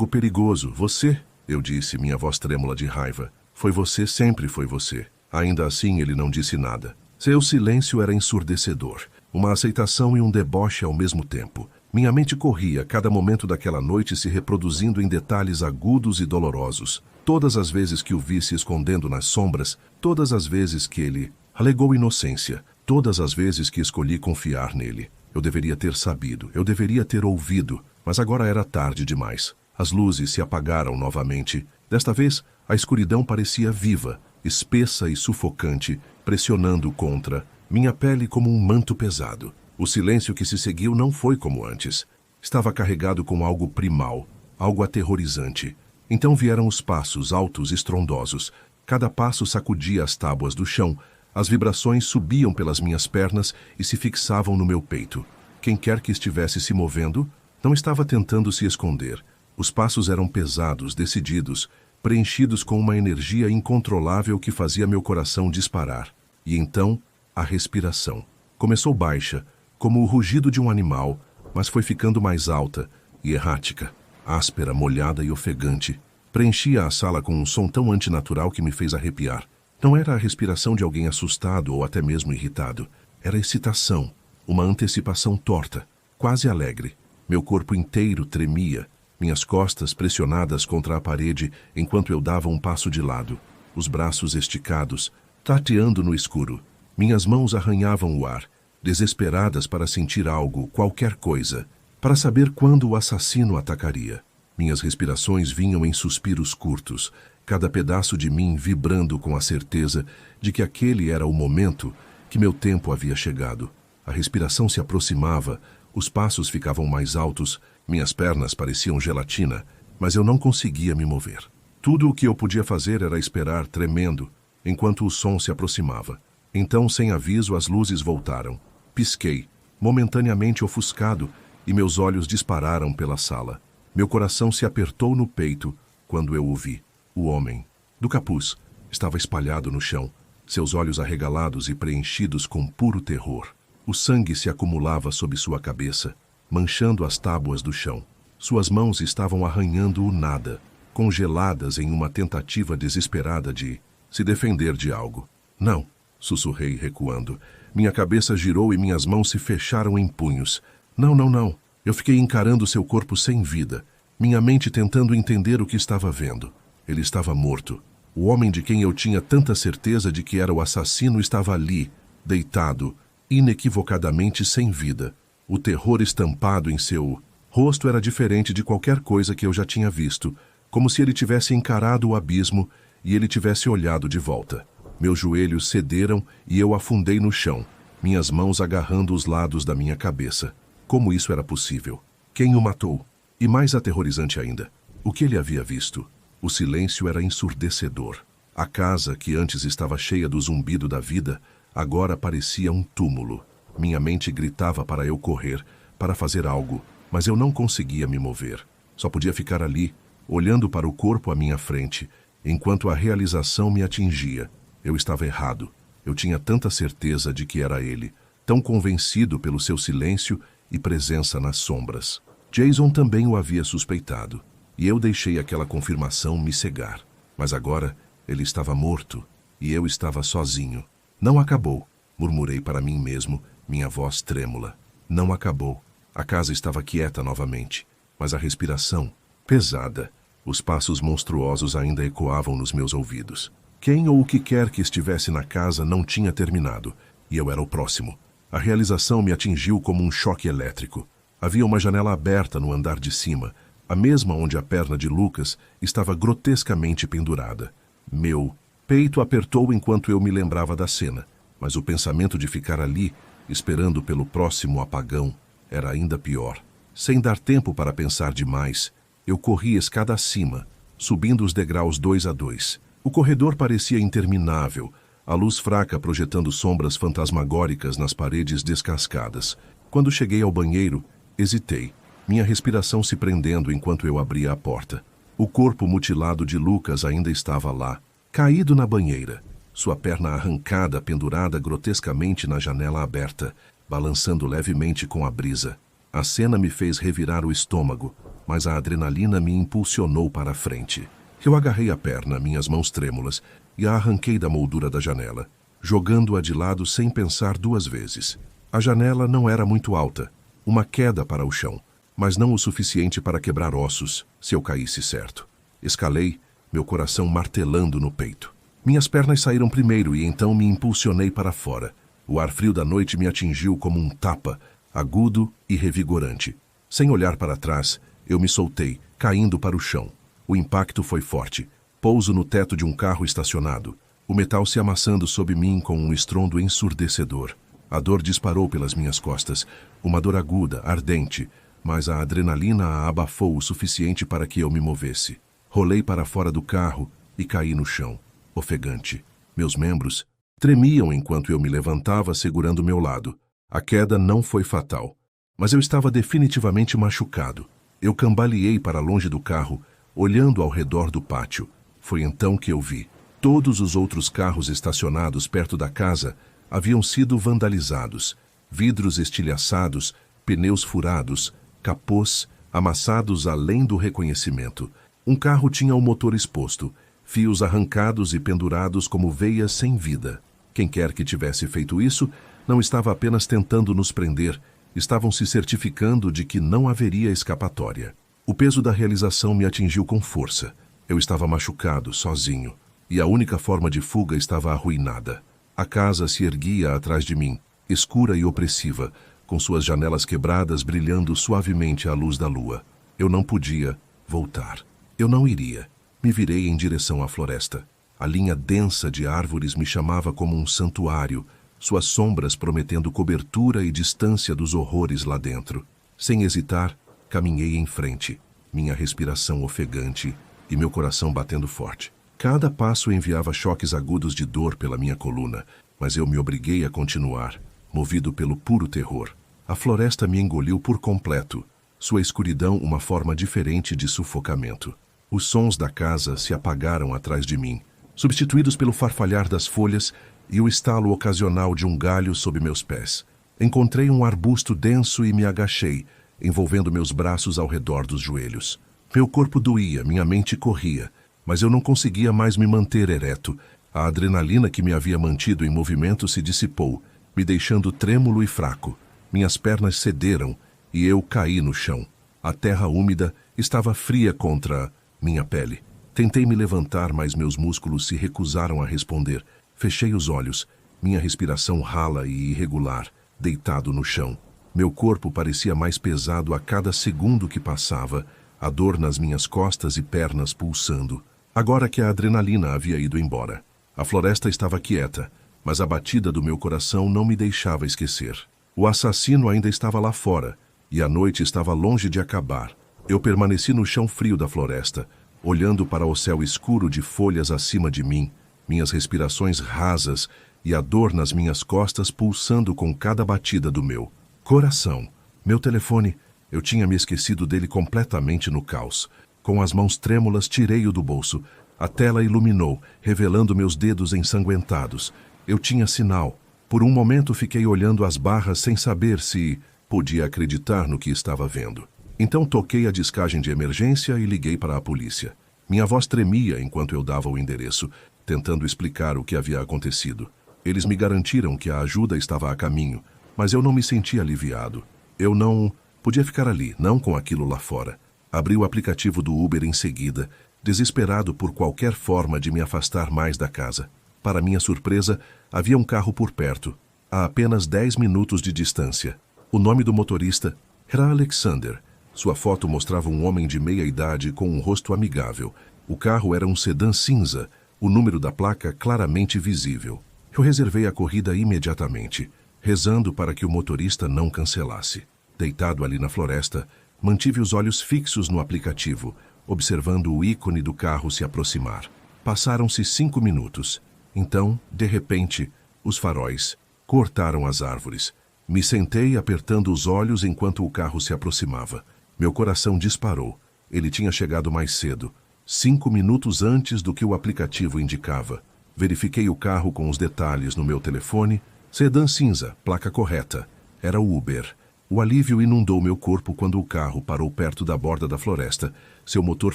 perigoso. Você, eu disse, minha voz trêmula de raiva. Foi você, sempre foi você. Ainda assim, ele não disse nada. Seu silêncio era ensurdecedor, uma aceitação e um deboche ao mesmo tempo. Minha mente corria, cada momento daquela noite se reproduzindo em detalhes agudos e dolorosos. Todas as vezes que o vi se escondendo nas sombras, todas as vezes que ele alegou inocência, todas as vezes que escolhi confiar nele. Eu deveria ter sabido, eu deveria ter ouvido, mas agora era tarde demais. As luzes se apagaram novamente. Desta vez, a escuridão parecia viva, espessa e sufocante, pressionando contra minha pele como um manto pesado. O silêncio que se seguiu não foi como antes. Estava carregado com algo primal, algo aterrorizante. Então vieram os passos altos e estrondosos. Cada passo sacudia as tábuas do chão. As vibrações subiam pelas minhas pernas e se fixavam no meu peito. Quem quer que estivesse se movendo, não estava tentando se esconder. Os passos eram pesados, decididos, preenchidos com uma energia incontrolável que fazia meu coração disparar. E então, a respiração. Começou baixa, como o rugido de um animal, mas foi ficando mais alta e errática, áspera, molhada e ofegante. Preenchia a sala com um som tão antinatural que me fez arrepiar. Não era a respiração de alguém assustado ou até mesmo irritado. Era excitação, uma antecipação torta, quase alegre. Meu corpo inteiro tremia, minhas costas pressionadas contra a parede enquanto eu dava um passo de lado, os braços esticados, tateando no escuro. Minhas mãos arranhavam o ar, desesperadas para sentir algo, qualquer coisa, para saber quando o assassino atacaria. Minhas respirações vinham em suspiros curtos, cada pedaço de mim vibrando com a certeza de que aquele era o momento, que meu tempo havia chegado. A respiração se aproximava, os passos ficavam mais altos, minhas pernas pareciam gelatina, mas eu não conseguia me mover. Tudo o que eu podia fazer era esperar, tremendo, enquanto o som se aproximava. Então, sem aviso, as luzes voltaram. Pisquei, momentaneamente ofuscado, e meus olhos dispararam pela sala. Meu coração se apertou no peito quando eu o vi. O homem, do capuz, estava espalhado no chão, seus olhos arregalados e preenchidos com puro terror. O sangue se acumulava sob sua cabeça, manchando as tábuas do chão. Suas mãos estavam arranhando o nada, congeladas em uma tentativa desesperada de se defender de algo. Não, sussurrei recuando. Minha cabeça girou e minhas mãos se fecharam em punhos. Não, não, não. Eu fiquei encarando seu corpo sem vida, minha mente tentando entender o que estava vendo. Ele estava morto. O homem de quem eu tinha tanta certeza de que era o assassino estava ali, deitado, inequivocadamente sem vida. O terror estampado em seu rosto era diferente de qualquer coisa que eu já tinha visto, como se ele tivesse encarado o abismo e ele tivesse olhado de volta. Meus joelhos cederam e eu afundei no chão, minhas mãos agarrando os lados da minha cabeça. Como isso era possível? Quem o matou? E mais aterrorizante ainda, o que ele havia visto? O silêncio era ensurdecedor. A casa, que antes estava cheia do zumbido da vida, agora parecia um túmulo. Minha mente gritava para eu correr, para fazer algo, mas eu não conseguia me mover. Só podia ficar ali, olhando para o corpo à minha frente, enquanto a realização me atingia. Eu estava errado. Eu tinha tanta certeza de que era ele, tão convencido pelo seu silêncio e presença nas sombras. Jason também o havia suspeitado, e eu deixei aquela confirmação me cegar. Mas agora ele estava morto, e eu estava sozinho. Não acabou, murmurei para mim mesmo, minha voz trêmula. Não acabou. A casa estava quieta novamente, mas a respiração, pesada. Os passos monstruosos ainda ecoavam nos meus ouvidos. Quem ou o que quer que estivesse na casa não tinha terminado, e eu era o próximo. A realização me atingiu como um choque elétrico. Havia uma janela aberta no andar de cima, a mesma onde a perna de Lucas estava grotescamente pendurada. Meu peito apertou enquanto eu me lembrava da cena, mas o pensamento de ficar ali, esperando pelo próximo apagão, era ainda pior. Sem dar tempo para pensar demais, eu corri escada acima, subindo os degraus 2 a 2. O corredor parecia interminável, a luz fraca projetando sombras fantasmagóricas nas paredes descascadas. Quando cheguei ao banheiro, hesitei, minha respiração se prendendo enquanto eu abria a porta. O corpo mutilado de Lucas ainda estava lá, caído na banheira, sua perna arrancada pendurada grotescamente na janela aberta, balançando levemente com a brisa. A cena me fez revirar o estômago, mas a adrenalina me impulsionou para a frente. Eu agarrei a perna, minhas mãos trêmulas, e a arranquei da moldura da janela, jogando-a de lado sem pensar 2 vezes. A janela não era muito alta, uma queda para o chão, mas não o suficiente para quebrar ossos, se eu caísse certo. Escalei, meu coração martelando no peito. Minhas pernas saíram primeiro e então me impulsionei para fora. O ar frio da noite me atingiu como um tapa, agudo e revigorante. Sem olhar para trás, eu me soltei, caindo para o chão. O impacto foi forte. Pouso no teto de um carro estacionado, o metal se amassando sob mim com um estrondo ensurdecedor. A dor disparou pelas minhas costas, uma dor aguda, ardente, mas a adrenalina a abafou o suficiente para que eu me movesse. Rolei para fora do carro e caí no chão, ofegante. Meus membros tremiam enquanto eu me levantava segurando meu lado. A queda não foi fatal, Mas eu estava definitivamente machucado. Eu cambaleei para longe do carro, olhando ao redor do pátio. Foi então que eu vi. Todos os outros carros estacionados perto da casa haviam sido vandalizados. Vidros estilhaçados, pneus furados, capôs amassados além do reconhecimento. Um carro tinha o motor exposto, fios arrancados e pendurados como veias sem vida. Quem quer que tivesse feito isso, não estava apenas tentando nos prender, estavam se certificando de que não haveria escapatória. O peso da realização me atingiu com força. Eu estava machucado, sozinho, e a única forma de fuga estava arruinada. A casa se erguia atrás de mim, escura e opressiva, com suas janelas quebradas brilhando suavemente à luz da lua. Eu não podia voltar. Eu não iria. Me virei em direção à floresta. A linha densa de árvores me chamava como um santuário, suas sombras prometendo cobertura e distância dos horrores lá dentro. Sem hesitar, caminhei em frente, minha respiração ofegante e meu coração batendo forte. Cada passo enviava choques agudos de dor pela minha coluna, mas eu me obriguei a continuar, movido pelo puro terror. A floresta me engoliu por completo, sua escuridão uma forma diferente de sufocamento. Os sons da casa se apagaram atrás de mim, substituídos pelo farfalhar das folhas e o estalo ocasional de um galho sob meus pés. Encontrei um arbusto denso e me agachei, envolvendo meus braços ao redor dos joelhos. Meu corpo doía, minha mente corria, mas eu não conseguia mais me manter ereto. A adrenalina que me havia mantido em movimento se dissipou, me deixando trêmulo e fraco. Minhas pernas cederam e eu caí no chão. A terra úmida estava fria contra minha pele. Tentei me levantar, mas meus músculos se recusaram a responder. Fechei os olhos, minha respiração rala e irregular, deitado no chão. Meu corpo parecia mais pesado a cada segundo que passava, a dor nas minhas costas e pernas pulsando. Agora que a adrenalina havia ido embora, a floresta estava quieta, mas a batida do meu coração não me deixava esquecer. O assassino ainda estava lá fora, e a noite estava longe de acabar. Eu permaneci no chão frio da floresta, olhando para o céu escuro de folhas acima de mim, minhas respirações rasas e a dor nas minhas costas pulsando com cada batida do meu coração. Meu telefone, eu tinha me esquecido dele completamente no caos. Com as mãos trêmulas, tirei-o do bolso. A tela iluminou, revelando meus dedos ensanguentados. Eu tinha sinal. Por um momento fiquei olhando as barras sem saber se podia acreditar no que estava vendo. Então toquei a descagem de emergência e liguei para a polícia. Minha voz tremia enquanto eu dava o endereço, tentando explicar o que havia acontecido. Eles me garantiram que a ajuda estava a caminho, mas eu não me sentia aliviado. Eu não podia ficar ali, não com aquilo lá fora. Abri o aplicativo do Uber em seguida, desesperado por qualquer forma de me afastar mais da casa. Para minha surpresa, havia um carro por perto, a apenas 10 minutos de distância. O nome do motorista era Alexander. Sua foto mostrava um homem de meia idade com um rosto amigável. O carro era um sedã cinza, o número da placa claramente visível. Eu reservei a corrida imediatamente, rezando para que o motorista não cancelasse. Deitado ali na floresta, mantive os olhos fixos no aplicativo, observando o ícone do carro se aproximar. Passaram-se 5 minutos. Então, de repente, os faróis cortaram as árvores. Me sentei apertando os olhos enquanto o carro se aproximava. Meu coração disparou. Ele tinha chegado mais cedo, 5 minutos antes do que o aplicativo indicava. Verifiquei o carro com os detalhes no meu telefone. Sedã cinza, placa correta. Era o Uber. O alívio inundou meu corpo quando o carro parou perto da borda da floresta, seu motor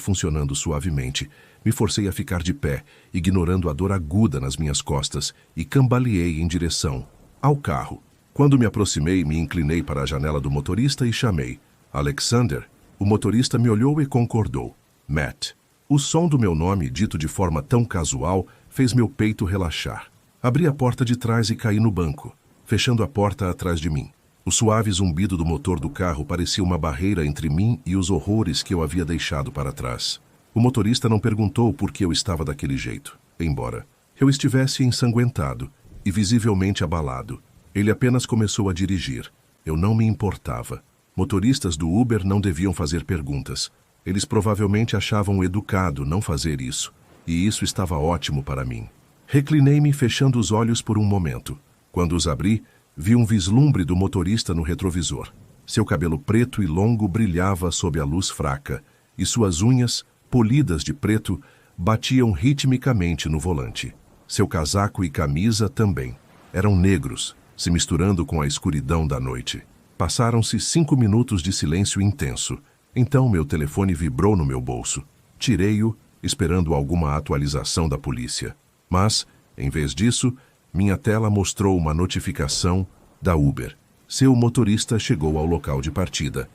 funcionando suavemente. Me forcei a ficar de pé, ignorando a dor aguda nas minhas costas, e cambaleei em direção ao carro. Quando me aproximei, me inclinei para a janela do motorista e chamei. Alexander. O motorista me olhou e concordou. Matt. O som do meu nome, dito de forma tão casual, fez meu peito relaxar. Abri a porta de trás e caí no banco, fechando a porta atrás de mim. O suave zumbido do motor do carro parecia uma barreira entre mim e os horrores que eu havia deixado para trás. O motorista não perguntou por que eu estava daquele jeito, embora eu estivesse ensanguentado e visivelmente abalado. Ele apenas começou a dirigir. Eu não me importava. Motoristas do Uber não deviam fazer perguntas. Eles provavelmente achavam educado não fazer isso, e isso estava ótimo para mim. Reclinei-me fechando os olhos por um momento. Quando os abri, vi um vislumbre do motorista no retrovisor. Seu cabelo preto e longo brilhava sob a luz fraca, e suas unhas, polidas de preto, batiam ritmicamente no volante. Seu casaco e camisa também. Eram negros, se misturando com a escuridão da noite. Passaram-se 5 minutos de silêncio intenso. Então meu telefone vibrou no meu bolso. Tirei-o, esperando alguma atualização da polícia. Mas, em vez disso, minha tela mostrou uma notificação da Uber. Seu motorista chegou ao local de partida.